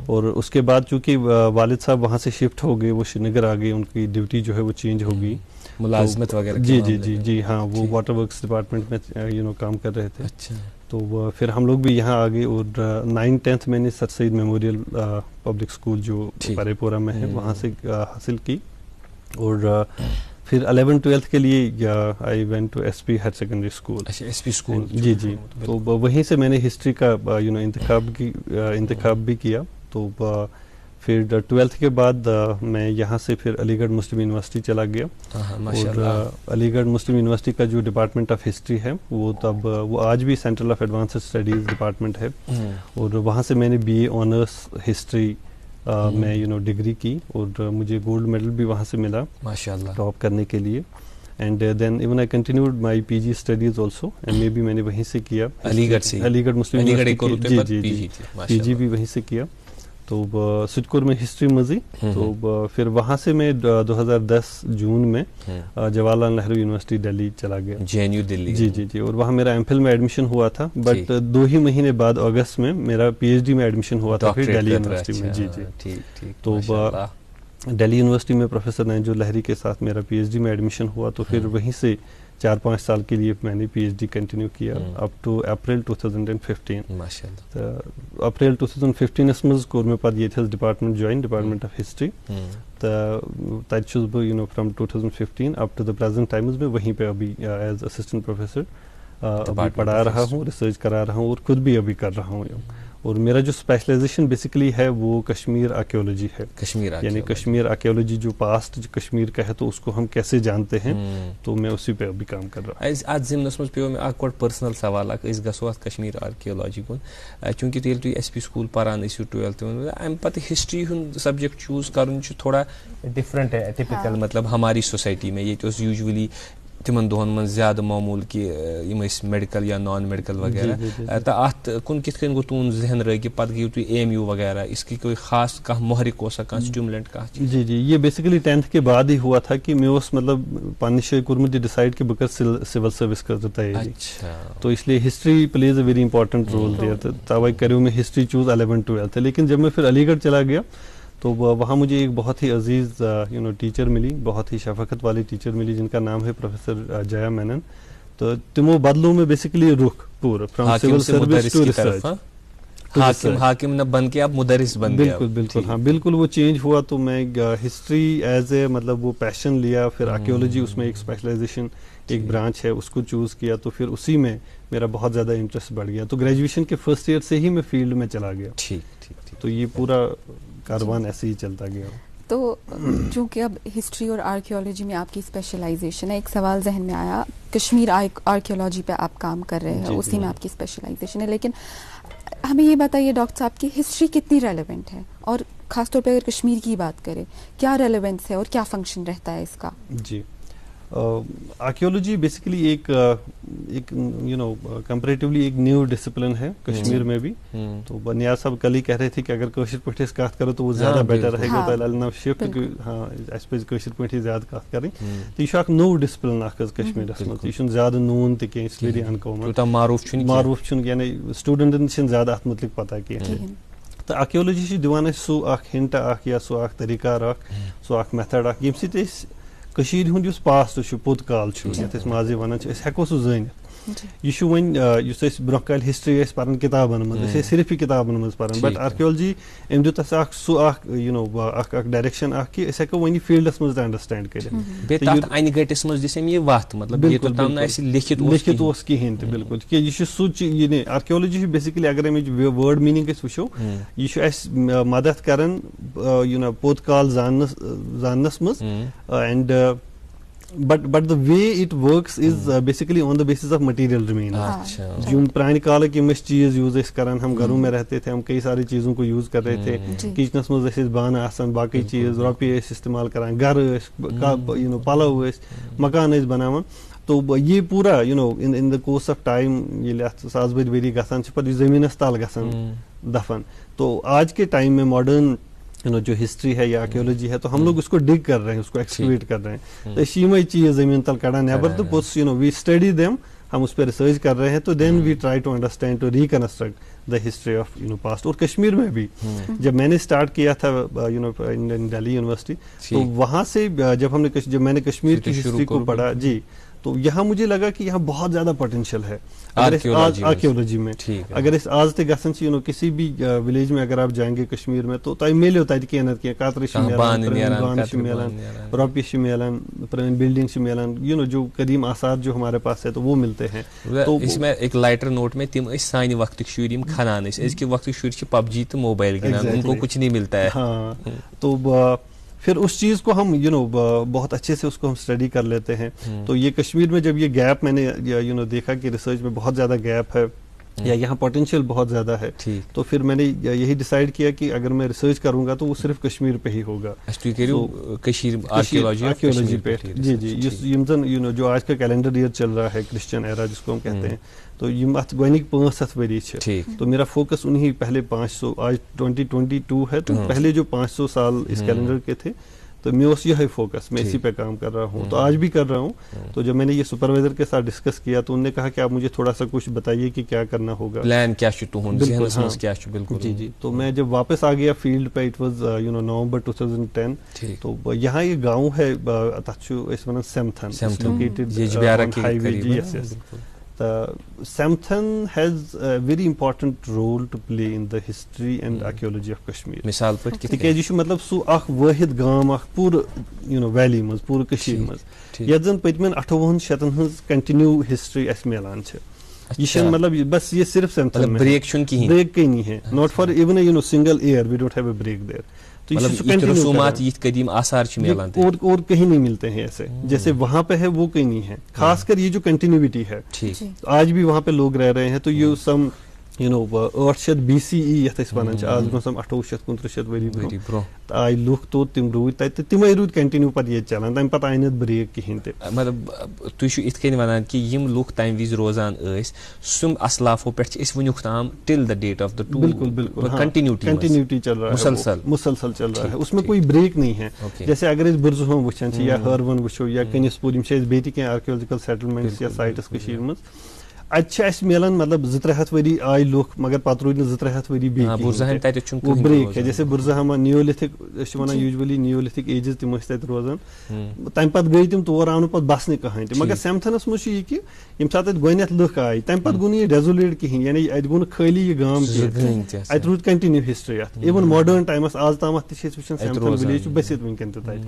Speaker 5: اور اس کے بعد چونکہ والد صاحب وہاں سے شفٹ ہو گئے, وہ شری نگر آ گئے, ان کی ڈیوٹی جو ہے وہ چینج ہو گئی,
Speaker 1: ملازمت وغیرہ.
Speaker 5: جی ہاں, وہ واٹر ورکس ڈپارٹمنٹ میں کام کر رہے تھے. تو پھر ہم لوگ بھی یہاں آ گئے, اور 9th-10th میں نے سر سید میموریل پبلک اسکول جو پرے پورہ میں ہے وہاں سے حاصل کی. اور پھر 11th-12th کے لیے I went to S P higher secondary school.
Speaker 1: S P school.
Speaker 5: جی تو وہیں سے میں نے ہسٹری کا انتخاب بھی کیا. تو پھر 12th کے بعد میں یہاں سے پھر علی گڑھ مسلم یونیورسٹی چلا گیا, اور علی گڑھ مسلم یونیورسٹی کا جو ڈپارٹمنٹ آف ہسٹری ہے وہ آج بھی central of advanced studies department ہے, اور وہاں سے میں نے BA آنرس ہسٹری میں ڈگری کی, اور مجھے گولڈ میڈل بھی وہاں سے ملا ماشاءاللہ ٹاپ کرنے کے لیے. And then even I continued my PG studies also. MA بھی میں نے وہیں سے کیا, علی گڑھ مسلم یونیورسٹی. جی PG بھی وہیں سے کیا. تو سچکور میں ہسٹری مزی. تو پھر وہاں سے میں 2010 جون میں جواہر لال نہرو یونیورسٹی دہلی چلا گیا, JNU دلی. جی اور وہاں میرا MPhil میں ایڈمیشن ہوا تھا, بٹ 2 ہی مہینے بعد اگست میں میرا PhD میں ایڈمیشن ہوا تھا پھر دہلی یونیورسٹی میں. جی تو دہلی یونیورسٹی میں پروفیسر نینجو لہری کے ساتھ میرا PhD میں ایڈمیشن ہوا. تو پھر وہیں سے 4-5 سال کے لیے میں نے PhD کنٹینیو کیا اپ ٹو اپریل 2015. ماشاءاللہ اپریل 2015 اس مز کور میں پتہ یہ department join, department of history. تو تب چھس بہ فرام 2015 up to the present times میں وہیں پہ ابھی ایز اسسٹنٹ پروفیسر ابھی پڑھا رہا ہوں, ریسرچ کرا رہا ہوں, اور خود بھی ابھی کر رہا ہوں. اور میرا جو اسپیشلائزیشن بیسیکلی ہے وہ کشمیر آرکیولوجی ہے. یعنی کشمیر آرکیولوجی جو پاسٹ کشمیر کا ہے تو اس کو ہم کیسے جانتے ہیں, تو میں اسی پہ ابھی کام کر رہا ہوں.
Speaker 1: ات زمنس مز پیو میں گۄڈٕ پرسنل سوال اکھ, أسۍ گژھو اتھ کشمیر آرکیولوجی کُن, چوٗنٛکہِ ییٚلہِ تُہۍ SP سکوٗل پران ٲسِو 12th امہِ پتہٕ ہسٹری ہُنٛد سبجیکٹ چوٗز کرُن چھُ تھوڑا ڈفرنٹ ہے ٹپکل, مطلب ہماری سوسائٹی میں ییٚتہِ اوس یوٗجؤلی تمن دہن من زیادہ معمول کہ یم میڈیکل یا نان میڈیکل وغیرہ. تو ات کن کت کن گو تہد ذہن رگہ پتہ گیو تھی AMU وغیرہ, اس کی کوئی خاص کھانا محرک ہوسا کھانا سٹیمولنٹ کھانا.
Speaker 5: جی یہ بیسیکلی 10th کے بعد ہی ہوا تھا کہ میں اس مطلب پنہ جائے کورمت یہ ڈیسائڈ کہ بہ کر سول سروس خاطر تیاری. تو اس لیے history plays a very important role there. تو توے کریو میں ہسٹری چوز 11-12. لیکن جب میں پھر علی گڑھ چلا گیا تو وہاں مجھے ایک بہت ہی عزیز ٹیچر ملی, بہت ہی شفقت والی ٹیچر ملی, جن کا نام ہے پروفیسر جیا مینن. تو تمو بدلوں میں بیسیکلی رخ پورا from civil service to research.
Speaker 1: حاکم نہ بن کے آپ مدرس بن گئے.
Speaker 5: بالکل ہاں بالکل وہ چینج ہوا. تو میں ہسٹری ایز اے مطلب وہ پیشن لیا, پھر آرکیولوجی اس میں ایک اسپیشلائزیشن ایک برانچ ہے اس کو چوز کیا, تو پھر اسی میں میرا بہت زیادہ انٹرسٹ بڑھ گیا. تو گریجویشن کے فرسٹ ایئر سے ہی میں فیلڈ میں چلا گیا. ٹھیک تو یہ پورا کاروان ایسے ہی چلتا گیا.
Speaker 2: تو چونکہ اب ہسٹری اور آرکیولوجی میں آپ کی اسپیشلائزیشن ہے, ایک سوال ذہن میں آیا, کشمیر آرکیولوجی پہ آپ کام کر رہے ہیں, اسی میں آپ کی اسپیشلائزیشن ہے, لیکن ہمیں یہ بتائیے ڈاکٹر صاحب کی ہسٹری کتنی ریلیونٹ ہے, اور خاص طور پہ اگر کشمیر کی بات کریں کیا ریلیونس ہے اور کیا فنکشن رہتا ہے اس کا؟
Speaker 5: جی آرکیولوجی بیسیکلی ایک کمپیریٹیولی ایک نیو ڈسپلن ہے کشمیر میں بھی. تو نیاز صاحب کل ہی کہہ رہے تھے کہ اگر کوشر پٹھس کات کرو تو وہ زیادہ بیٹر رہے گا. تو شفٹ ہاں اس پہ کوشر پٹھی زیادہ کات کریں. تو یہ اخ نو ڈسپلن اخ کشمیرس مز, یہ زیادہ نون تہ کی ویری انکامن معروف یعنی اسٹوڈنٹن زیادہ ات متعلق پتہ کینٛہہ. تو آرکیولوجی دِوان اَسہِ سُہ اکھ ہنٹ اکھ یا سُہ اکھ طریقہ کار اکھ, سُہ اکھ میتھڈ اکھ ییٚمہِ سۭتۍ أسۍ کشیر ہُنٛد یُس پاسٹ چھُ پوٚت کال چھُ یتھ أسۍ ماضی ونان چھِ, أسۍ ہٮ۪کو سُہ زٲنِتھ. یہ وۄنۍ یُس أسۍ برونٛہہ کالہِ ہسٹری ٲسۍ پران کتابن منٛز, أسۍ ٲسۍ صرف یہِ کتابن منٛز پران, بٹ آرکیولوجی أمۍ دیُت اَسہِ اکھ سُہ اکھ اکھ ڈایریکشن اکھ کہ أسۍ ہٮ۪کو وۄنۍ یہِ فیٖلڈس منٛز تہِ انڈرسٹینڈ کٔرِتھ.
Speaker 1: انہِ گٔٹِس منٛز دِژ أمۍ یہِ وتھ, مطلب
Speaker 5: لیکھِتھ اوس کِہیٖنۍ تہِ. بالکل کہِ یہِ چھُ سُہ یعنی آرکیولوجی چھِ بیسِکلی اگر اَمِچ وٲڈ میٖنِنٛگ أسۍ وٕچھو, یہِ چھُ اَسہِ مدد کران پوٚت کال زاننس منٛز. And but the way it works is basically on the basis of material remains.
Speaker 1: اچھا
Speaker 5: جو پرانہِ کالٕکۍ یِم أسۍ چیٖز یوٗز ٲسۍ کران ہم گھروں میں رہتے تھے ہم کئی ساری چیزوں کو یوز کر رہے تھے کچنس منٛز ٲسۍ أسۍ بانہٕ آسان باقٕے چیٖز رۄپیہِ ٲسۍ استعمال کران گرٕ ٲسۍ پلو ٲسۍ مکان ٲسۍ بناوان تو یہ پورا ان دا کورس آف ٹائم ییٚلہِ اتھ 1000 ؤری گژھان چھِ پتہٕ یہِ زٔمیٖنس تل گژھان دفن تو آج کے ٹائم میں ماڈرن جو ہسٹری ہے یا آرکیولوجی ہے تو ہم لوگ اس کو ڈگ کر رہے ہیں اس کو ایکسکیویٹ کر رہے ہیں تو اس یِمے چیز زمین تل کڑان نیبر تو پوٚتُس وی اسٹڈی دیم ہم اس پہ ریسرچ کر رہے ہیں تو then we try to understand to reconstruct the history of past. اور کشمیر میں بھی جب میں نے اسٹارٹ کیا تھا دہلی یونیورسٹی تو وہاں سے جب میں نے کشمیر کی ہسٹری کو پڑھا جی تو یہاں مجھے لگا کہ یہاں بہت زیادہ پوٹینشیل ہے آرکیولوجی میں. اگر اس آز تہ گژھان کسی بھی ولیج میں اگر آپ جائیں گے کشمیر میں تو تۄہہِ مِلیو تتہِ کینٛہہ نتہٕ کینٛہہ کترِ چھِ مِلان بانہٕ چھِ مِلان رۄپیہِ چھِ مِلان پرٲنۍ بلڈنگ چھِ مِلان جو قدیم آثار جو ہمارے پاس ہے تو وہ ملتے ہیں.
Speaker 1: تو اس میں ایک لائٹر نوٹ میں تم ٲسۍ سانہِ وقتٕکۍ شُرۍ یِم کھنان ٲسۍ أزکہِ وقتٕکۍ شُرۍ چھِ پبجی تہٕ موبائل گِنٛدان ان کو کچھ نہیں ملتا ہے.
Speaker 5: ہاں تو پھر اس چیز کو ہم بہت اچھے سے اس کو ہم اسٹڈی کر لیتے ہیں. تو یہ کشمیر میں جب یہ گیپ میں نے دیکھا کہ ریسرچ میں بہت زیادہ گیپ ہے یا یہاں پوٹینشیل بہت زیادہ ہے تو پھر میں نے یہی ڈیسائیڈ کیا کہ اگر میں ریسرچ کروں گا تو وہ صرف کشمیر پہ ہی ہوگا. آرکیولوجی پہ جی یم زن جو آج کا کیلنڈر ایئر چل رہا ہے کرسچن ایرا جس کو ہم کہتے ہیں تو یم ات گۄڈنِکۍ 500 ؤری چھِ تو میرا فوکس انہیں پہلے 500 آج 2022 ہے تو پہلے جو 500 سال اس کیلنڈر کے تھے تو میں یہی فوکس میں اسی پہ کام کر رہا ہوں تو آج بھی کر رہا ہوں. تو جب میں نے یہ سپروائزر کے ساتھ ڈسکس کیا تو انہوں نے کہا کہ آپ مجھے تھوڑا سا کچھ بتائیے کہ کیا کرنا ہوگا
Speaker 1: پلان کیا چھُ تُہُنٛد ذہنس منٛز کیا چھُ. بالکل
Speaker 5: جی جی. تو میں جب واپس آ گیا فیلڈ پہ اٹ واز نومبر 2010 تو یہاں یہ گاؤں ہے تتھ چھُ أسۍ وَنان سیمتھن. Samthan has a very important role to play in the history and archaeology of Kashmir.
Speaker 1: مثال پٲٹھۍ
Speaker 5: تِکیازِ یہِ چھُ مطلب سُہ اکھ وٲحد گام اکھ پوٗرٕ ویلی منٛز پوٗرٕ کٔشیٖرِ منٛز یتھ زن پٔتمٮ۪ن 58 شیٚتن ہٕنٛز کنٹِنیو ہسٹری اسہِ میلان چھِ. یہ چھنہٕ مطلب بس یہ صرف سیمتھن میں
Speaker 1: بریک چھُنہٕ کِہیٖنۍ
Speaker 5: بریک کہیں نہیں ہے not for even a single year we don't have a break there.
Speaker 1: رسومات یہ قدیم آثار ملان
Speaker 5: اور کہیں نہیں ملتے ہیں ایسے جیسے وہاں پہ ہے وہ کہیں نہیں ہے. خاص کر یہ جو کنٹینیوٹی ہے آج بھی وہاں پہ لوگ رہ رہے ہیں تو یہ سم 800 BCE یتھ أسۍ وَنان چھِ آز برونٛہہ سم 800-1900 ؤری برونٛہہ آیہِ لُکھ توٚت تِم روٗدۍ تتہِ تہٕ تِمے روٗدۍ کنٹِنیو پتہٕ ییٚتہِ چلان تمہِ پتہٕ آیہِ نہٕ بریک کِہینۍ تہِ.
Speaker 1: مطلب تُہۍ چھِو یِتھ کٔنۍ وَنان کہِ یِم لُکھ تمہِ وِزِ روزان ٲسۍ سُم اسلافو پٮ۪ٹھ چھِ أسۍ وٕنیُک تام ٹل دا ڈیٹ آف دا
Speaker 5: بالکل
Speaker 1: کنٹینیوٹی
Speaker 5: چل رہا ہے مسلسل چل رہا ہے اس میں کوئی بریک نہیں ہے. جیسے اگر أسۍ بُرزُہوم وٕچھان چھِ یا ہٲروَن وٕچھو یا کٔنِس پوٗر یِم چھِ اَسہِ بیٚیہِ تہِ کینٛہہ آرکیولوجِکل سیٹلمنٹس یا سایٹس کٔشیٖرِ منٛز اتہِ چھِ اَسہِ مِلان مطلب 200-300 ؤری آیہِ لُکھ مگر پتہٕ روٗدۍ نہٕ 200-300 ؤری بیٚیہِ وہ بریک ہے. جیسے بُرزٕہامہ نیولِتھِک أسۍ چھِ وَنان یوٗجؤلی نیولِتھِک ایجز تِم ٲسۍ تتہِ روزان تمہِ پتہٕ گٔے تِم تور آو نہٕ پتہٕ بسنہٕ کٕہٕنۍ تہِ. مگر سیمتھنس منٛز چھُ یہِ کہِ ییٚمہِ ساتہٕ اتہِ گۄڈنیتھ لُکھ آیہِ تمہِ پتہٕ گوٚو نہٕ یہِ ڈیزولیٹ کِہینۍ یعنی اتہِ گوٚو نہٕ خٲلی یہِ گام کینٛہہ اتہِ روٗد کنٹِنیو ہسٹری اتھ اِوٕن ماڈٲرن ٹایمس آز تامتھ تہِ چھِ أسۍ وٕچھان سیمتھن وِلیج چھُ بٔسِتھ وٕنکیٚن تہِ تتہِ.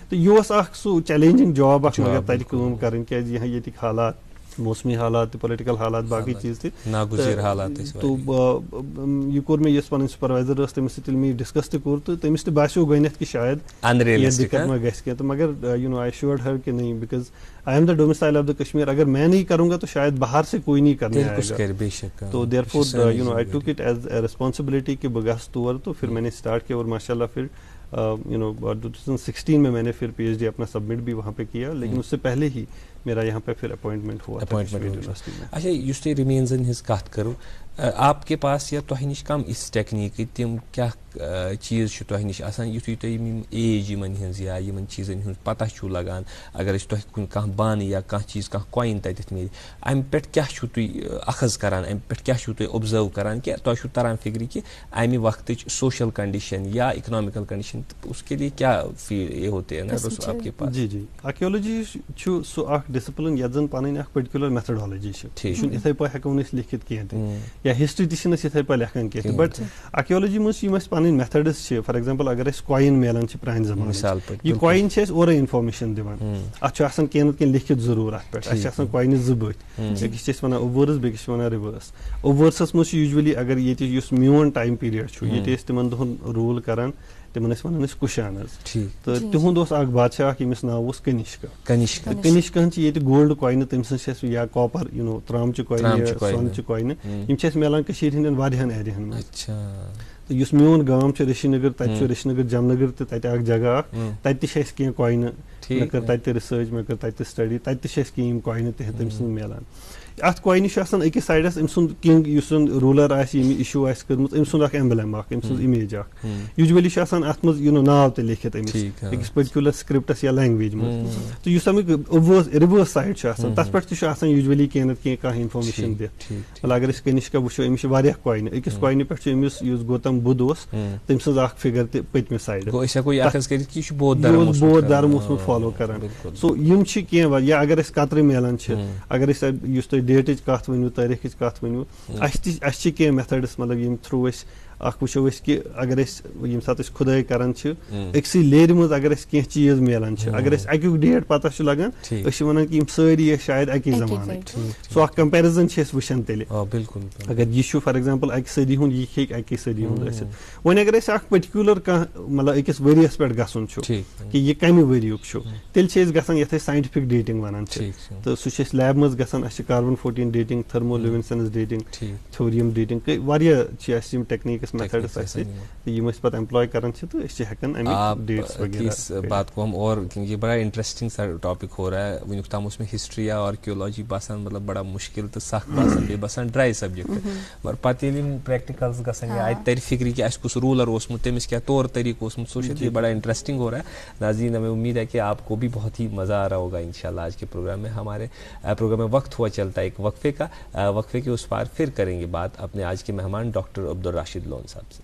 Speaker 5: تہٕ یہِ اوس اکھ سُہ چیلینجِنگ جاب اکھ مگر تتہِ کٲم کرٕنۍ کیازِ ییٚتِکۍ حالات موسمی حالات پولیٹیکل حالات باقی چیز تہِ
Speaker 1: ناگزیر حالات
Speaker 5: تو یہ کوٚر مےٚ یۄس پنٕنۍ سپروایزر ٲس تٔمِس سۭتۍ ییٚلہِ مےٚ ڈسکس تہِ کوٚر تہٕ تٔمِس تہِ باسیو گۄڈنیتھ کہِ شاید یہ دقت ما گژھِ کینٛہہ تہٕ مگر آئی شیورڈ ہر کہ نہیں because I am the domicile of the Kashmir اگر میں نہیں کروں گا تو شاید باہر سے کوئی نہیں کرنے آئے گا. تو دیر four I took it as a responsibility کہ بہٕ گژھٕ تور تو پھر میں نے اسٹارٹ کیا اور ماشاء اللہ پھر 2016 میں نے پھر PhD اپنا سبمٹ بھی وہاں پہ کیا لیکن اس سے پہلے ہی میرا یہاں پہ پھر اپوائنٹمنٹ ہوا یونیورسٹی میں.
Speaker 1: اچھا یُس تُہۍ ریمینزن ہٕنٛز کتھ کرو آپ کے پاس یا تۄہہِ نِش کم یِژھ ٹیکنیٖکہٕ تِم کیٛاہ چیٖز چھِ تۄہہِ نِش آسان یُتھُے تۄہہِ یِم ایج یِمن ہٕنٛز یا یِمن چیٖزن ہٕنٛز پتہ چھُو لگان اگر أسۍ تۄہہِ کُنہِ کانٛہہ بانہٕ یا کانٛہہ چیٖز کانٛہہ کویِن تتٮ۪تھ میلہِ امہِ پٮ۪ٹھ کیٛاہ چھُو تُہۍ اخذ کران امہِ پٮ۪ٹھ کیٛاہ چھُو تُہۍ اوبزٔرو کران کہِ تۄہہِ چھُو تران فِکرِ کہِ امہِ وقتٕچ سوشل کنڈیشن یا اکنامکل کنڈیشن اس کے لیے کیا یہ ہوتے ہیں آپ کے پاس.
Speaker 5: جی آرکیولوجی چھُ سُہ اکھ ڈسپلن یتھ زن پنٕنۍ اکھ پٔرٹِکیولر میتھڈالجی چھِ یہِ چھُنہٕ یِتھٕے پٲٹھۍ ہٮ۪کو نہٕ أسۍ لیکھِتھ کینٛہہ تہِ یا ہسٹری تہِ چھِنہٕ أسۍ یِتھٕے پٲٹھۍ لیکھان کینٛہہ تہِ بٹ آرکیولوجی منٛز چھِ یِم اَسہِ پنٕنۍ میتھڈٕز چھِ فار ایگزامپل اگر اَسہِ کویِن میلان چھِ پرانہِ زمانہٕ یہِ کویِن چھِ اَسہِ اورے انفارمیشن دِوان اتھ چھُ آسان کینٛہہ نتہٕ کینٛہہ لیکھِتھ ضروٗر اتھ پٮ۪ٹھ اَسہِ چھِ آسان کویِنہِ 2 بٔتھۍ أکِس چھِ أسۍ وَنان اوبٲرٕس بیٚکِس چھِ وَنان رِوٲرٕس. اوبٲرسس منٛز چھُ یوٗجؤلی اگر ییٚتہِ یُس میون ٹایم پیٖریڈ چھُ ییٚتہِ ٲسۍ تِمن دۄہن روٗل کران تمن ٲسۍ وَنان أسۍ کُشان حظ تہٕ تِہُنٛد اوس اکھ بادشاہ اکھ ییٚمِس ناو اوس کنِشکاہن چھِ ییٚتہِ گولڈ کوینہٕ تٔمۍ سٕنٛز چھِ اَسہِ یا کاپر ترامچہِ کوینہٕ یا سۄنچہِ کوینہٕ یِم چھِ اَسہِ میلان کٔشیٖرِ ہٕنٛدٮ۪ن واریاہن ایریاہن منٛز. تہٕ یُس میون گام چھُ ریشی نگر تَتہِ چھُ ریشی نگر جمنگر تہِ تَتہِ اکھ جگہ اکھ تَتہِ تہِ چھِ اَسہِ کینٛہہ کوینہٕ مےٚ کٔر تَتہِ تہِ رِسٲرٕچ مےٚ کٔر تَتہِ تہِ سٹڈی تَتہِ تہِ چھِ اَسہِ کینٛہہ یِم کوینہٕ تٔمۍ سٕنٛز میلان. اتھ کوینہِ چھُ آسان أکِس سایڈس أمۍ سُنٛد کنگ یُس زن روٗلر آسہِ ییٚمہِ اِشوٗ آسہِ کٔرمٕژ أمۍ سُنٛد اکھ ایمبلم اکھ أمۍ سٕنٛز اِمیج اکھ یوٗجؤلی چھُ آسان اتھ منٛز ناو تہِ لیکھِتھ أمِس أکِس پٔرٹِکیوٗلر سکرپٹس یا لینگویج منٛز تہٕ یُس امیُک رِوٲرس سایڈ چھُ آسان تتھ پٮ۪ٹھ تہِ چھُ آسان یوٗجؤلی کینٛہہ نتہٕ کینٛہہ کانٛہہ انفارمیشن دِتھ. مطلب اگر أسۍ کنِشکا وٕچھو أمِس چھِ واریاہ کوینہٕ أکِس کوینہِ پٮ۪ٹھ چھُ أمِس یُس گوتم بدھ اوس تٔمۍ سٕنٛز اکھ فِگر تہِ پٔتمہِ سایڈٕ بودھ دھرم اوسمُت فالو کران. سو یِم چھِ کینٛہہ یا اگر أسۍ کترِ میلان چھِ اگر أسۍ یُس تُہۍ ڈیٹٕچ کتھ ؤنِو تٲریٖخٕچ کتھ ؤنِو اَسہِ چھِ کینٛہہ میتھڈٕس مطلب ییٚمہِ تھروٗ أسۍ اکھ وٕچھو أسۍ کہِ اگر أسۍ ییٚمہِ ساتہٕ أسۍ کھُدٲے کران چھِ أکسٕے لیرِ منٛز اگر أسۍ کینٛہہ چیٖز میلان چھِ اگر أسۍ اَکیُک ڈیٹ پتہ چھُ لگان أسۍ چھِ ونان کہِ یِم سٲری ٲسۍ شاید اَکی زمانٕکۍ سُہ اکھ کمپیرزن چھِ أسۍ وٕچھان تیٚلہِ اگر یہِ چھُ فار ایگزامپل اکہِ صدی ہُنٛد یہِ ہیٚکہِ اَکی صدی ہُنٛد ٲسِتھ. وۄنۍ اگر أسۍ اکھ پٔرٹِکیوٗلر کانٛہہ مطلب أکِس ؤرِیس پٮ۪ٹھ گژھُن چھُ کہِ یہِ کمہِ ؤریُک چھُ تیٚلہِ چھِ أسۍ گژھان یتھ أسۍ ساینٹِفِک ڈیٹِنگ ونان چھِ تہٕ سُہ چھِ أسۍ لیبہِ منٛز گژھان اَسہِ چھِ کاربن 14 ڈیٹِنگ تھٔرمو لیوِنسنز ڈیٹِنگ تھیوریم ڈیٹِنگ واریاہ چھِ اَسہِ یِم ٹیکنیٖکٕس میتھڈٕس اَسہِ یِم أسۍ پتہٕ ایمپلاے کران چھِ تہٕ أسۍ چھِ ہٮ۪کان اَمِکۍ ڈیٹس وغیرہ.
Speaker 1: اس بات کو ہم اور یہ بڑا انٹرسٹنگ سا ٹاپک ہو رہا ہے ونیُک تام اوس مےٚ ہسٹری یا آرکیولوجی باسان مطلب بڑا مشکل تہٕ سخ باسان بیٚیہِ باسان ڈراے سبجکٹ مگر پتہٕ ییٚلہِ یِم پریکٹِکلز گژھان یا اَتہِ ترِ فکرِ کہِ اَسہِ کُس روٗلر اوسمُت تٔمِس کیٛاہ طور طریٖقہٕ اوسمُت سو چھُ بڑا انٹرسٹنگ ہو رہا ہے. ناظرین ہمیں امید ہے کہ آپ کو بھی بہت ہی مزہ آ رہا ہوگا انشاءاللہ آج کے پروگرام میں. ہمارے پروگرام میں وقت ہوا چلتا ہے ایک وقفے کا. وقفے کے اس پار پھر کریں گے بات اپنے آج کے مہمان ڈاکٹر عبدالراشد لون صاحب سے.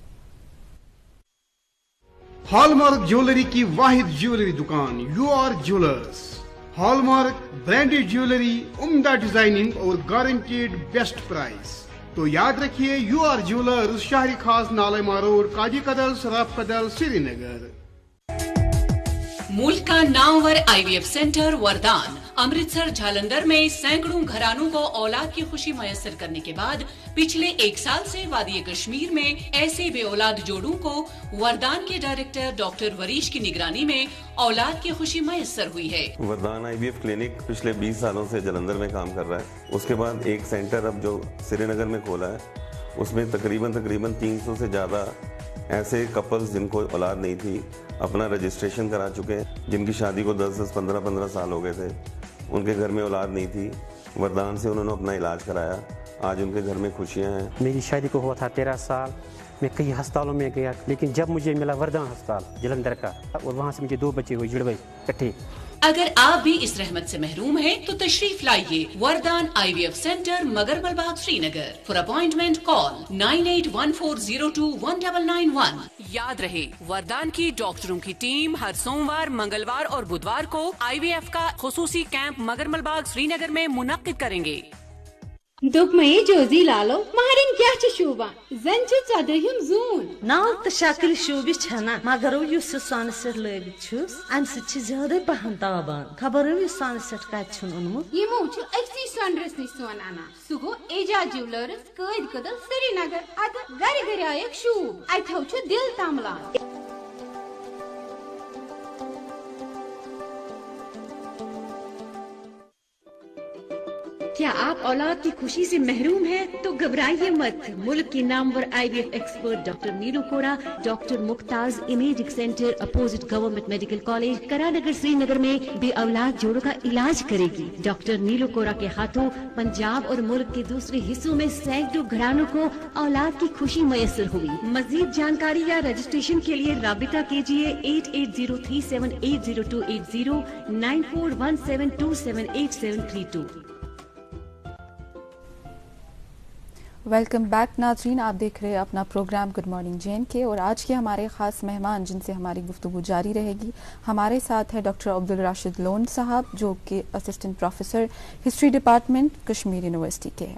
Speaker 4: ہال مارک جیولری کی واحد جیولری دکان U R Jewellers. Hallmark branded jewellery عمدہ ڈیزائننگ اور گارنٹیڈ بیسٹ پرائز. تو یاد رکھیے یو آر جیولرز شہری خاص نالما روڈ کاجی کدل سراف کدل سری نگر.
Speaker 6: ملک کا نامور آئی وی ایف سینٹر وردان امرتسر جھالندر میں سینکڑوں گھرانوں کو اولاد کی خوشی میسر کرنے کے بعد پچھلے 1 سال سے وادی کشمیر میں ایسے بے اولاد جوڑوں کو وردان کے ڈائریکٹر ڈاکٹر وریش کی نگرانی میں اولاد کی خوشی میسر ہوئی ہے.
Speaker 7: وردان آئی وی ایف کلینک پچھلے 20 سالوں سے جلندر میں کام کر رہا ہے. اس کے بعد ایک سینٹر اب جو سری نگر میں کھولا ہے اس میں تقریباً 300 سے زیادہ ایسے کپلز جن کو اولاد نہیں تھی اپنا رجسٹریشن کرا چکے ہیں. جن کی شادی کو 10 15 سال ہو گئے تھے ان کے گھر میں اولاد نہیں تھی. وردان سے انہوں نے اپنا علاج کرایا. آج ان کے گھر میں خوشیاں ہیں.
Speaker 8: میری شادی کو ہوا تھا 13 سال. میں کئی ہسپتالوں میں گیا لیکن جب مجھے ملا وردان ہسپتال جلندر کا اور وہاں سے مجھے 2 بچے ہوئے جڑوے کٹھے.
Speaker 6: اگر آپ بھی اس رحمت سے محروم ہیں تو تشریف لائیے وردان آئی V F centre مگرمل Bagh Sri Nagar. For appointment کال 9814021991. یاد رہے وردان کی ڈاکٹروں کی ٹیم ہر سوموار منگلوار اور بدوار کو آئی وی ایف کا خصوصی کیمپ مگرمل باغ سری نگر میں منعقد کریں گے.
Speaker 9: دکمے جوزی لالو مہرین کیا شوبان زن ژدہم زون
Speaker 10: ناو تو شکل شوبہ چھنا مگر اس سون سٹ لگت چھس ام سی زیادہ پہن تابان خبر یہ سون سٹ کت چھن اونمت
Speaker 9: یمو اکسی سونڈرس نش سون انا سہ گو اعجاز جیولرس قید کدل سری نگر. اد گر گر آیک شوب اتو دل تملان. کیا آپ اولاد کی خوشی سے محروم ہیں تو گھبرائیے مت. ملک کی نامور I V F expert doctor Neelu کورا ڈاکٹر مختاز imaging centre opposite government medical college Karanagar Srinagar میں بے اولاد جوڑوں کا علاج کرے گی. ڈاکٹر نیلو کورا کے ہاتھوں پنجاب اور ملک کے دوسرے حصوں میں سینکڑوں گھرانوں کو اولاد کی خوشی میسر ہوئی. مزید جانکاری یا رجسٹریشن کے لیے رابطہ کیجیے 8803780280 9417278732.
Speaker 2: ویلکم بیک ناظرین، آپ دیکھ رہے ہیں اپنا پروگرام گڈ مارننگ جین کے، اور آج کے ہمارے خاص مہمان جن سے ہماری گفتگو جاری رہے گی، ہمارے ساتھ ہے ڈاکٹر عبدالراشد لون صاحب جو کہ assistant professor history department Kashmir university کے ہیں.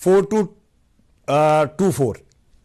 Speaker 11: 4 to 24,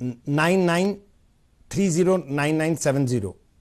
Speaker 11: 99309970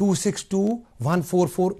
Speaker 11: 262144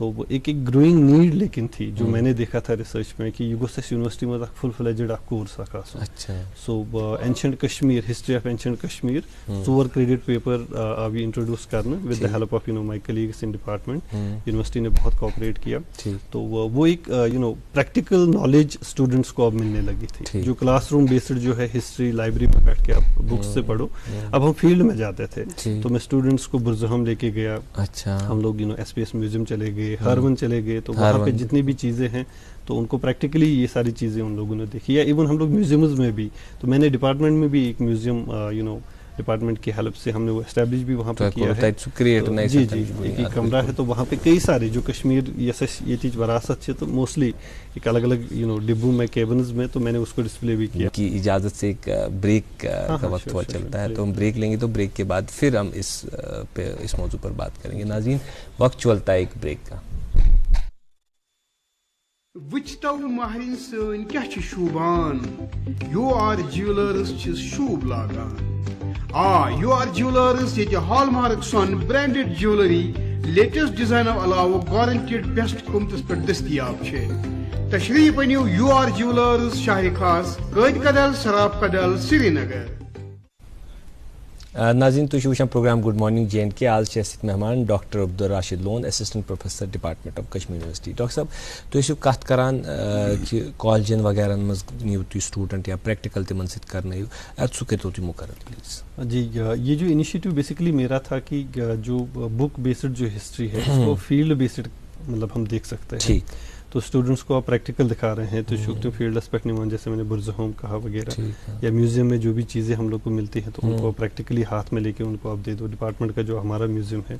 Speaker 5: تو وہ ایک گروئنگ نیڈ لیکن تھی جو میں نے دیکھا تھا ریسرچ میں کہ یوگوسلس یونیورسٹی میں فل فلیجڈ کورس اچھا so ancient Kashmir history of ancient Kashmir 4 credit paper ابھی انٹروڈیوس کرنا with the help of my colleagues in department. University نے بہت کوآپریٹ کیا. تو وہ ایک پریکٹیکل نالج اسٹوڈنٹس کو اب ملنے لگی تھی جو کلاس روم بیسڈ جو ہے ہسٹری لائبریری میں بیٹھ کے آپ بکس سے پڑھو. اب ہم فیلڈ میں جاتے تھے تو میں اسٹوڈنٹس کو برزہم لے کے گیا. ہم لوگ ایس پی ایس میوزیم چلے گئے, ہرون چلے گئے, تو وہاں پہ جتنی بھی چیزیں ہیں تو ان کو پریکٹیکلی یہ ساری چیزیں ان لوگوں نے دیکھی. یا ایون ہم لوگ میوزیمز میں بھی, تو میں نے ڈپارٹمنٹ میں بھی ایک میوزیم ڈپارٹمنٹ کی ہیلپ سے ہم نے وہ اسٹیبلش بھی وہاں پہ کیا ہے. جی جی ایک کمرہ ہے تو وہاں پہ کئی سارے جو کشمیر یہ چیز وراثت ہے تو موسٹلی ایک الگ الگ ڈبوں میں کیبنز میں تو میں نے اس کو ڈسپلے بھی کیا.
Speaker 1: کی اجازت سے ایک بریک کا وقت ہوا چلتا ہے تو ہم بریک لیں گے, تو بریک کے بعد پھر ہم اس موضوع پر بات کریں گے. ناظرین وقت چلتا ہے ایک بریک کا.
Speaker 4: وچتو مہرین سن کیا چھ شوبان, یو آر جیولرز چھ شوب لاگان. یو آر جیولرز یہ ہال مارک سون برانڈڈ جیولری لیٹسٹ ڈیزائنو علاوہ گارنٹیڈ بیسٹ قیمتس پہ دستیاب ہے. تشریف انیو یو آر جیولرز شاہ خاص قید کدل سراف کدل سری نگر.
Speaker 1: ناظرین تھی وچان programme good morning J and K. آج ست مہمان doctor Abdul Rashid Lone, assistant professor department of Kashmir university. Doctor صاحب تھی کت کران کہ کالجن وغیرہ مز نیو تھی سٹوڈنٹ یا پریکٹیکل تمن ست کرنو سہ کرتو تھی مقرر پلیز.
Speaker 5: جی یہ جو انیشیٹو بیسیکلی میرا تھا کہ جو بک بیسڈ جو ہسٹری ہے اس کو فیلڈ بیسڈ مطلب ہم دیکھ سکتے ہیں. ٹھیک. تو اسٹوڈنٹس کو آپ پریکٹیکل دکھا رہے ہیں تو شوکتم فیلڈ اسپیکٹ نہیں مان, جیسے میں نے برزہوم کہا وغیرہ, یا میوزیم میں جو بھی چیزیں ہم لوگ کو ملتی ہیں تو ان کو پریکٹیکلی ہاتھ میں لے کے ان کو آپ دے دو. ڈپارٹمنٹ کا جو ہمارا میوزیم ہے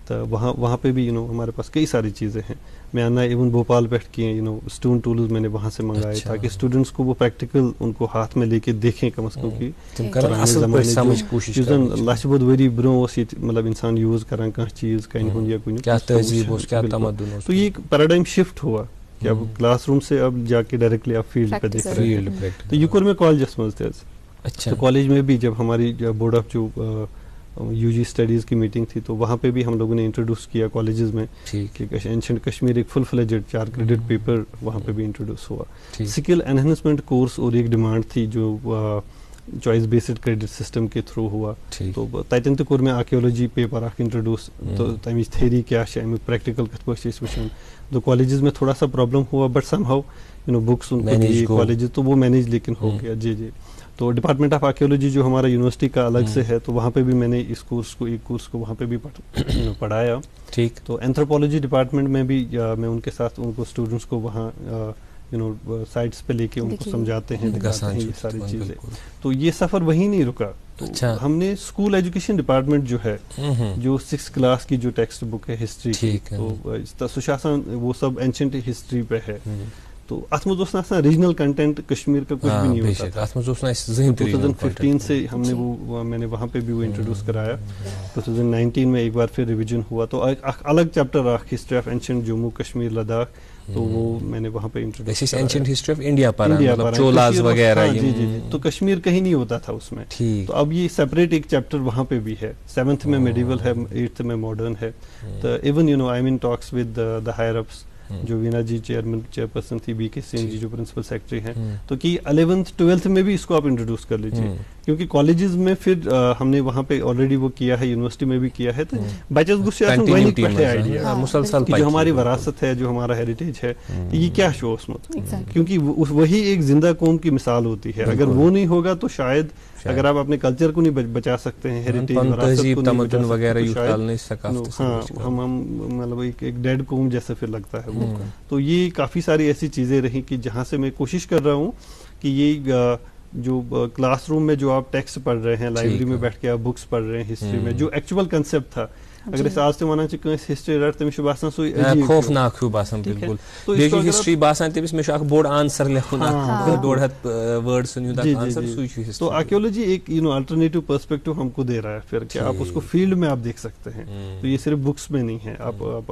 Speaker 5: تو وہاں پہ بھی ہمارے پاس کئی ساری چیزیں ہیں. میں آنا ایون بھوپال بیٹھ کے اسٹون ٹولز میں نے وہاں سے منگائے تاکہ اسٹوڈنٹس کو وہ پریکٹیکل ان کو ہاتھ میں لے کے دیکھیں کم از کم کہ لچھ بہت ؤری برونٛہہ یہ مطلب انسان یوز کران کانٛہہ چیز کن ہُنٛد یا کُنہِ. تو یہ ایک پیراڈائم شفٹ ہوا کہ اب کلاس روم سے اب جا کے ڈائریکٹلی آپ فیلڈ پہ دیکھ رہے ہیں. تو یہ کور میں کالجس مز تھے. تو کالج میں بھی جب ہماری بورڈ آف جو یو جی اسٹڈیز کی میٹنگ تھی تو وہاں پہ بھی ہم لوگوں نے انٹروڈیوس کیا کالجز میں کہ اینشنٹ کشمیر ایک فل فلیجڈ 4 کریڈٹ پیپر وہاں پہ بھی انٹروڈیوس ہوا. اسکل انہینسمنٹ کورس اور ایک ڈیمانڈ تھی جو چوائس بیسڈ کریڈٹ سسٹم کے تھرو ہوا. تو تتن تہ کور میں آرکیولوجی پیپر اخ انٹروڈیوس. تو تمچ تھیری کیا امیک پریکٹیکل کت پٲٹھۍ چھِ وچھان. تو کالجز میں تھوڑا سا پرابلم ہوا بٹ سم ہاؤ بکس ان کو دیے کالجز تو وہ مینیج لیکن ہو گیا. جی جی. تو ڈپارٹمنٹ آف آرکیولوجی جو ہمارا یونیورسٹی کا الگ سے ہے تو وہاں پہ بھی میں نے اس کورس کو وہاں پہ بھی پڑھایا. ٹھیک. تو اینتھروپولوجی ڈپارٹمنٹ میں بھی میں ان کے ساتھ ان کو اسٹوڈنٹس کو وہاں سائٹس پہ لے کے ان کو سمجھاتے ہیں, دکھاتے ہیں یہ ساری چیزیں. تو یہ سفر وہیں نہیں رکا. تو ہم نے اسکول ایجوکیشن ڈپارٹمنٹ جو ہے جو 6th کلاس کی جو ٹیکسٹ بک ہے ہسٹری تو سشاسن وہ سب اینشنٹ ہسٹری پہ ہے. تو ات مز ریجنل کنٹینٹ کشمیر کا کچھ بھی نہیں ہوتا تھا. 2015 سے ہم نے وہ میں نے وہاں پہ بھی وہ انٹروڈیوس کرایا. 2019 میں ایک بار پھر ریویژن ہوا تو الگ chapter history of ancient Jammu Kashmir Ladakh تو وہ میں نے وہاں پہ introduce
Speaker 1: ancient history of India پر چولاز وغیرہ.
Speaker 5: جی جی. تو کشمیر کہیں نہیں ہوتا تھا اس میں. تو اب یہ سیپریٹ ایک چیپٹر وہاں پہ بھی ہے. 7th میں میڈیول ہے, 8th میں ماڈرن ہے. تو even I am in talks with the higher ups جو وینا جی چیئرپرسن تھی, بی کے سین جی جو پرنسپل سیکرٹری ہیں, تو کہ 11th 12th میں بھی اس کو آپ انٹروڈیوس کر لیجیے کیونکہ کالجز میں پھر ہم نے وہاں پہ آلریڈی وہ کیا ہے, یونیورسٹی میں بھی کیا ہے. تو بچس گھس آئیڈیا جو ہماری وراثت ہے جو ہمارا ہیریٹیج ہے یہ کیا شو اس مت, کیونکہ وہی ایک زندہ قوم کی مثال ہوتی ہے. اگر وہ نہیں ہوگا تو شاید اگر آپ اپنے کلچر کو نہیں بچا سکتے ہیں, ہیریٹیج ہاں ہم مطلب ایک ڈیڈ قوم جیسا پھر لگتا ہے وہ. تو یہ کافی ساری ایسی چیزیں رہیں کہ جہاں سے میں کوشش کر رہا ہوں کہ یہ جو کلاس روم میں جو آپ ٹیکسٹ پڑھ رہے ہیں, لائبریری میں بیٹھ کے آپ بکس پڑھ رہے ہیں ہسٹری میں, جو ایکچوئل کنسیپٹ تھا اگر اس آج تہ ونان چھ کٲنٛسہِ ہسٹری رٹ تٔمِس چھُ باسان سُے
Speaker 1: خوفناک ہیوٗ باسان بالکل. بیٚیہِ چھُ ہسٹری باسان تٔمِس مےٚ چھُ اکھ بوٚڑ آنسر لیکھُن 150 وٲڈسن ہُنٛد اکھ آنسر سُے چھُ ہسٹری.
Speaker 5: تو آرکیولوجی ایک الٹرنیٹو پرسپیکٹو ہم کو دے رہا ہے پھر کہ آپ اس کو فیلڈ میں آپ دیکھ سکتے ہیں. تو یہ صرف بکس میں نہیں ہے, آپ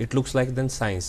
Speaker 1: It looks like then science.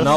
Speaker 1: now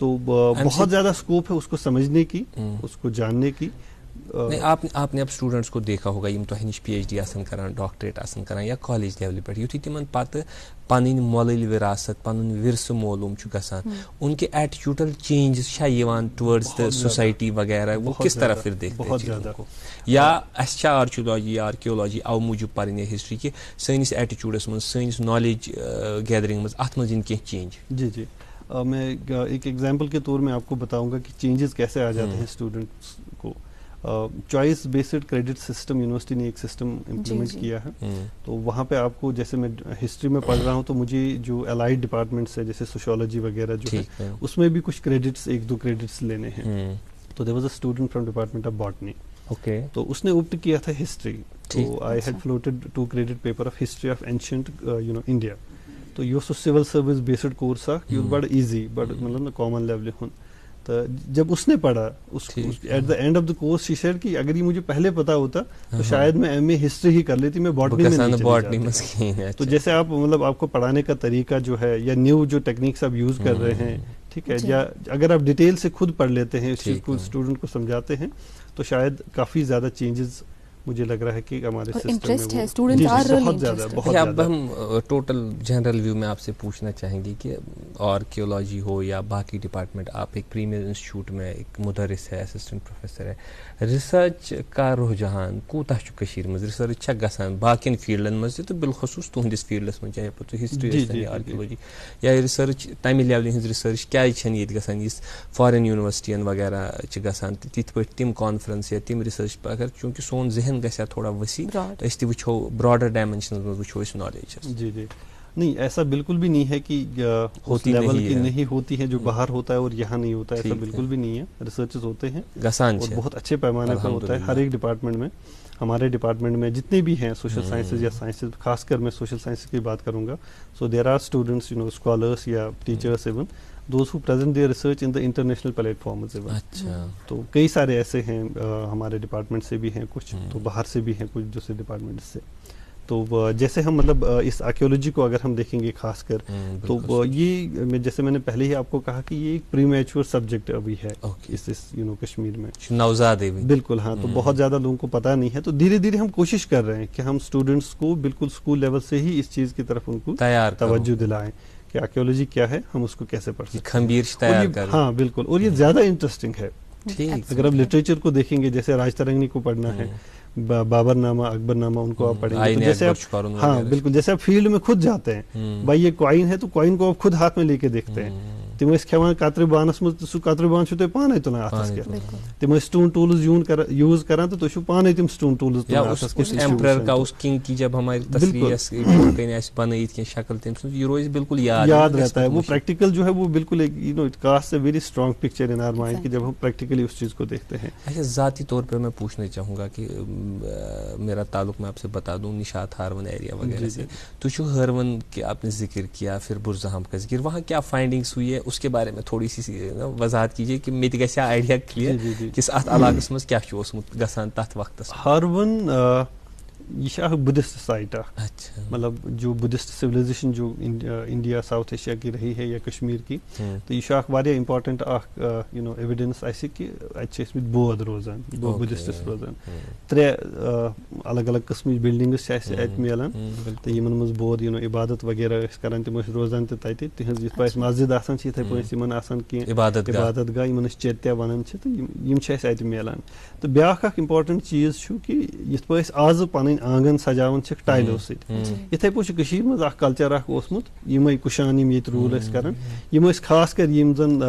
Speaker 5: تو بہت زیادہ اسکوپ ہے اس کو سمجھنے کی, اس کو جاننے کی.
Speaker 1: نہیں آپ نے اب اسٹوڈنٹس کو دیکھا ہوگا یم تۄہہِ نِش پی ایچ ڈی آسان کران, ڈاکٹریٹ آسان کران یا کالج لیولہِ پٮ۪ٹھ, یُتھُے تِمن پتہٕ پنٕنۍ مۄلٕلۍ وراثت پنُن ورثہٕ معلوم چھُ گژھان, ان کے ایٹیچیوڈل چینجز چھا یِوان ٹورڈز دا سوسائٹی وغیرہ, وہ کس طرح پھر دیکھتے ہیں چیزوں کو, یا اسہِ چھا آرچیولوجی یا آرکیولوجی او موٗجوٗب پرٕنۍ یہ ہسٹری کہ سٲنِس ایٹیچیوڈس منٛز سٲنِس نالیج گیدرنگ منٛز اتھ منٛز یِن کینٛہہ چینج.
Speaker 5: جی جی میں ایک ایگزامپل کے طور میں آپ کو بتاؤں گا کہ چینجز کیسے آ جاتے ہیں اسٹوڈنٹس کو. Choice based credit system university نے ایک سسٹم امپلیمنٹ کیا ہے, تو وہاں پہ آپ کو جیسے میں ہسٹری میں پڑھ رہا ہوں تو مجھے جو الائڈ ڈپارٹمنٹس ہے جیسے سوشیولوجی وغیرہ جو ہے اس میں بھی کچھ کریڈٹس 1-2 کریڈٹس لینے ہیں. تو there was a student from department of botany, تو اس نے اوپٹ کیا تھا ہسٹری, تو I had floated 2 credit paper of history of ancient India. تو یہ سول سروس بیسڈ کورس یہ بڑا ایزی بڑا مطلب کامن لیول ہوں. تو جب اس نے پڑھا at the end of the course she said کہ اگر یہ مجھے پہلے پتا ہوتا تو شاید میں ایم اے ہسٹری ہی کر لیتی, میں باٹنی میں نہیں چلی جاتی. تو جیسے آپ مطلب آپ کو پڑھانے کا طریقہ جو ہے یا نیو جو ٹیکنیکس آپ یوز کر رہے ہیں, ٹھیک ہے, یا اگر آپ ڈیٹیل سے خود پڑھ لیتے ہیں اس چیز کو, اسٹوڈنٹ کو سمجھاتے ہیں, تو شاید کافی زیادہ چینجز مجھے لگ رہا ہے کہ ہمارے
Speaker 2: انٹرسٹ ہے, اسٹوڈنٹس آر ریلی انٹرسٹڈ.
Speaker 1: اب ہم ٹوٹل جنرل ویو میں آپ سے پوچھنا چاہیں گے کہ آرکیولوجی ہو یا باقی ڈپارٹمنٹ, آپ ایک پریمیئر انسٹیٹیوٹ میں ایک مدرس ہے, اسسٹنٹ پروفیسر ہے, ریسرچ کا رجحان کوتاہ چھُ کٔشیٖرِ منٛز, ریسرچ چھا گژھان باقین فیلڈن منٛز تہِ تہٕ بالخصوٗص تُہنٛدِس فیلڈس منٛز, چاہے پتہٕ ہسٹری ٲسۍتن یا آرکیولوجی یا ریسرچ تمہِ لیولہِ ہٕنٛز ریسرچ کیازِ چھنہٕ ییٚتہِ گژھان یُس فارین یونیورسٹین وغیرہ چھِ گژھان تِتھ پٲٹھۍ تِم کانفرنس یا تِم ریسرچ اگر چوٗنٛکہِ سون ذہن گژھِ ہا تھوڑا وسیع, أسۍ تہِ وٕچھو براڈر ڈائمینشنز منٛز وٕچھو أسۍ نالیج.
Speaker 5: جی جی نہیں, ایسا بالکل بھی نہیں ہے کہ اس لیول کی نہیں ہوتی ہے جو باہر ہوتا ہے اور یہاں نہیں ہوتا ہے, ایسا بالکل بھی نہیں ہے. ریسرچز ہوتے ہیں اور بہت اچھے پیمانے پر ہوتا ہے ہر ایک ڈپارٹمنٹ میں. ہمارے ڈپارٹمنٹ میں جتنے بھی ہیں سوشل سائنسز یا سائنسز, خاص کر میں سوشل سائنسز کی بات کروں گا, so there are students scholars یا teachers even those who present their research in the international platforms even. تو کئی سارے ایسے ہیں ہمارے ڈپارٹمنٹ سے بھی ہیں کچھ, تو باہر سے بھی ہیں کچھ دوسرے ڈپارٹمنٹ سے. تو جیسے ہم مطلب اس آرکیولوجی کو اگر ہم دیکھیں گے خاص کر, تو یہ جیسے میں نے پہلے ہی آپ کو کہا کہ یہ ایک پری میچور سبجیکٹ ابھی ہے اس کشمیر میں,
Speaker 1: نوزاد ہے
Speaker 5: بالکل. ہاں, تو بہت زیادہ لوگوں کو پتہ نہیں ہے, تو دھیرے دھیرے ہم کوشش کر رہے ہیں کہ ہم اسٹوڈنٹس کو بالکل اسکول لیول سے ہی اس چیز کی طرف ان کو توجہ دلائیں کہ آرکیولوجی کیا ہے, ہم اس کو کیسے پڑھ سکتے ہیں. ہاں بالکل, اور یہ زیادہ انٹرسٹنگ ہے. اگر آپ لٹریچر کو دیکھیں گے, جیسے راج ترنگی کو پڑھنا ہے, بابر نامہ, اکبر نامہ, ان کو آپ پڑھیں گے, جیسے آپ ہاں بالکل جیسے آپ فیلڈ میں خود جاتے ہیں, بھائی یہ کوائن ہے تو کوائن کو آپ خود ہاتھ میں لے کے دیکھتے ہیں, تم کھیوان کتر بانس مز سہ کتر بان تھی پانے تلان اتھس کیا, تم اسٹون ٹولز یوز کران تو تھی پانے تم اسٹون ٹولز یاد رہتا ہے. وہ پریکٹیکل جو ہے وہ بالکل cast a very strong picture in our mind کہ جب ہم پریکٹیکلی اس چیز کو دیکھتے ہیں.
Speaker 1: اچھا, ذاتی طور پہ میں پوچھنا چاہوں گا کہ میرا تعلق میں آپ سے بتا دوں نشاط ہارون ایریا وغیرہ سے, تو ہارون کے آپ نے ذکر کیا, پھر برزہم کا ذکر, وہاں کیا فائنڈنگس ہوئی ہے اس کے بارے میں تھوڑی سی وضاحت کیجیے کہ مے تہ گژھِ آئیڈیا کلیئر کس اتھ علاقس مز کیا چھُ اوسمُت گژھان تتھ وقتس.
Speaker 5: ہارون یہ بدھسٹ سائٹ, مطلب جو بدھسٹ سویلائزیشن جو انڈیا ساؤتھ ایشیا کی رہی ہے یا کشمیر کی, تو یہ واریاہ امپارٹنٹ ایویڈنس اس کہ اتھ بود روزان, بدھسٹس روزان. 3 الگ الگ قسم بلڈنگس ات ملان, تو یمن مز بود عبادت وغیرہ کران, تم روزان تہ تہذ یت پہ مسجد آسان اتھے پہ آسان کی عبادت گاہ یمن چیتیا ونان, تو یم ات ملان. تو بیاکھ اکھ امپارٹنٹ چیز کہ یت پہ آز پن آنگن سجاون ٹائلو ست, اتھے پہ مز اخ کلچر اخ اوسمت, یمے کشان یم یت رول کران, یم خاص کر یم زن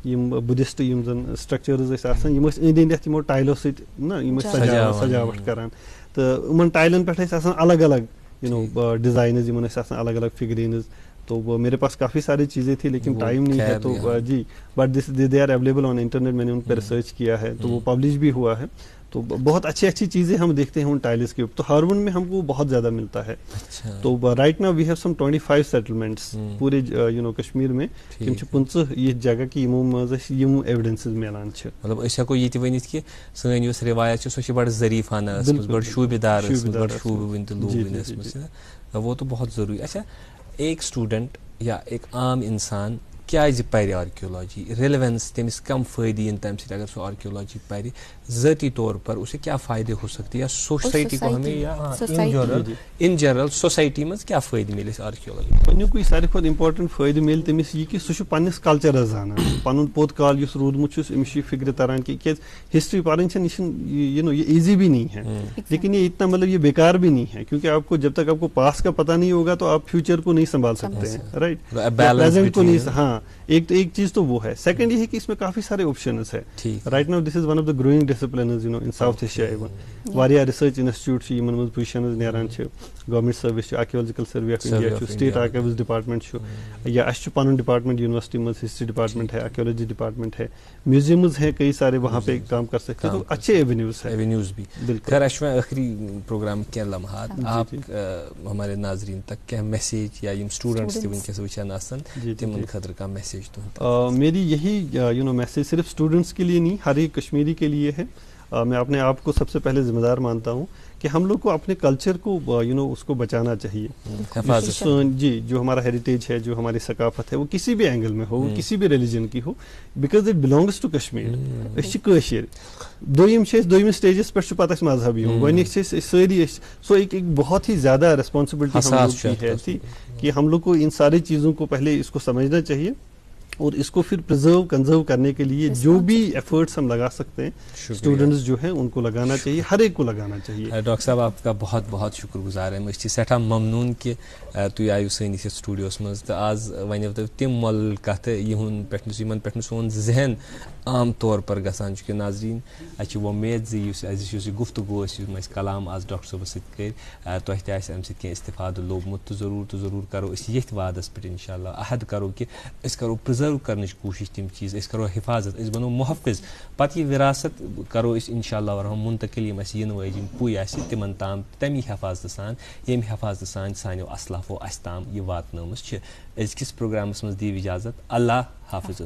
Speaker 5: یم بدھسٹ یم زن سٹرکچرز آسان, یم اند اند یمو ٹائلو ست نا یم سجاوٹ کران, تو ان ٹائلن پہ الگ الگ ڈیزائنز, یم الگ الگ فگرینز. تو میرے پاس کافی ساری چیزیں تھی لیکن ٹائم نہیں ہے, تو جی but they are available on internet, میں نے ان پہ ریسرچ کیا ہے, تو وہ پبلش بھی ہوا ہے. تو بہت اچھی چیزیں ہم دیکھتے ہیں ان ٹائلز کے اوپر. تو ہارون میں ہم کو بہت زیادہ ملتا ہے. تو right now we have some 25 settlements پورے کشمیر میں, تم 15 یہ جگہ کی یم ایویڈنسز ملان.
Speaker 1: مطلب اس ہیکو یہ ورنت کہ سن یس روایت چھ سو بڑ ظریفانہ, بڑ شوبہ دار, بڑ شوبہ تو لوگ, وہ تو بہت ضروری. اچھا, ایک اسٹوڈنٹ یا ایک عام انسان کیازِ پرِ آرکیولوجی ریلیونس تمس کم فائدہ ین تمہ سۭتۍ اگر سو آرکیولوجی پرِ ذاتی طور پر اسے کیا فائدے ہو سکتے یا سوسائٹی کو ہمیں یا ان جنرل سوسائٹی مز کیا فائدہ ملے آرکیولوجی
Speaker 5: گۄڈنیُکُے ساروی کھۄتہٕ اِمپاٹنٹ فٲیدٕ میلہِ تٔمِس یہِ کہِ سُہ چھُ پننِس کلچرس زانان پنُن پوٚت کال یُس روٗدمُت چھُس أمِس چھُ یہِ فِکرِ تران کہِ کیازِ ہسٹری پڑھنۍ چھنہٕ یہ ایزی بھی نہیں ہے لیکن یہ اتنا مطلب یہ بیکار بھی نہیں ہے کیونکہ آپ کو جب تک آپ کو پاس کا پتہ نہیں ہوگا تو آپ فیوچر کو نہیں سنبھال سکتے ہیں رائٹ پریزنٹ کو نہیں. ہاں ایک چیز تو وہ ہے. سیکنڈ یہ ہے کہ اس میں کافی سارے آپشنز ہے. Right now this is one of the growing disciplines in South Asia even واریاہ ریسرچ انسٹیٹیوٹ یمن منٛز پوزیشنز نیران چھِ گورمنٹ سروس چھُ آرکیولوجیکل سروے آف انڈیا چھُ سٹیٹ آرکیوز ڈپارٹمنٹ چھُ یا اَسہِ چھُ پنُن ڈپارٹمنٹ یونیورسٹی منٛز ہسٹری ڈپارٹمنٹ ہے آرکیولوجی ڈپارٹمنٹ ہے میوزیمز ہیں کئی سارے وہاں پہ کام کر سکتے ہیں تو اچھے ایونیوز بھی.
Speaker 1: خیر اچھا آخری پروگرام کیا لمحات آپ ہمارے ناظرین تک کیا میسیج یا یم اسٹوڈنٹس تہ ونکس وچھان آسن تمن خاطر کا میسیج تو
Speaker 5: میری یہی میسیج صرف اسٹوڈنٹس کے لیے نہیں ہر ایک کشمیری کے لیے ہے. میں اپنے آپ کو سب سے پہلے ذمہ دار مانتا ہوں کہ ہم لوگ کو اپنے کلچر کو اس کو بچانا چاہیے. جی جو ہمارا ہیریٹیج ہے جو ہماری ثقافت ہے وہ کسی بھی اینگل میں ہو وہ کسی بھی ریلیجن کی ہو because it belongs to Kashmir. دویم سٹیجس پہ پتہ مذہبی ہوں گۄڈنیک ساری سو ایک بہت ہی زیادہ ریسپانسبلٹی ہم لوگ کی ہے تھی کہ ہم لوگ کو ان ساری چیزوں کو پہلے اس کو سمجھنا چاہیے اور اس کو پھر کنزرو کرنے کے لیے جو بھی ایفرٹس ہم لگا سکتے ہیں اسٹوڈنٹس جو ہیں ان کو لگانا چاہیے ہر ایک کو لگانا چاہیے.
Speaker 1: ڈاکٹر صاحب آپ کا بہت بہت شکر گزار ہیں أسۍ چھِ سٮ۪ٹھاہ ممنون کہ تُہۍ آیِو سٲنِس یتھ سٹوڈیوس منٛز تہٕ آز ونیو تۄہہِ تِم مۄلہٕ کتھٕ یمن پٮ۪ٹھ نہٕ سون ذہن عام طور پر گژھان چھُ. کہ ناظریٖن اَسہِ چھِ وۄمید زِ یُس یہِ گفتگو ٲس یِم اَسہِ کلام آز ڈاکٹر صٲبس سۭتۍ کٔرۍ تۄہہِ تہِ آسہِ اَمہِ سۭتۍ کینٛہہ استفادٕ لوٚبمُت تہٕ ضروٗر کرو أسۍ ییٚتھۍ وادس پٮ۪ٹھ انشاء اللہ عہد کرو کہ أسۍ کرو پرٛزٲرو کرنٕچ کوٗشش تِم چیٖز أسۍ کرو حفاظت أسۍ بنو محفظ پتہٕ یہِ وراثت کرو أسۍ انشاء اللہ ورحم منتقل یِم اَسہِ یِنہٕ وٲجۍ یِم پُے آسہِ تِمن تام تمی حفاظتہٕ سان ییٚمہِ حفاظتہٕ سان سانیو اسلافو اَسہِ تام یہِ واتنٲومٕژ چھِ. أزکِس پروگرامس منٛز دِیِو اجازت اللہ حافظ.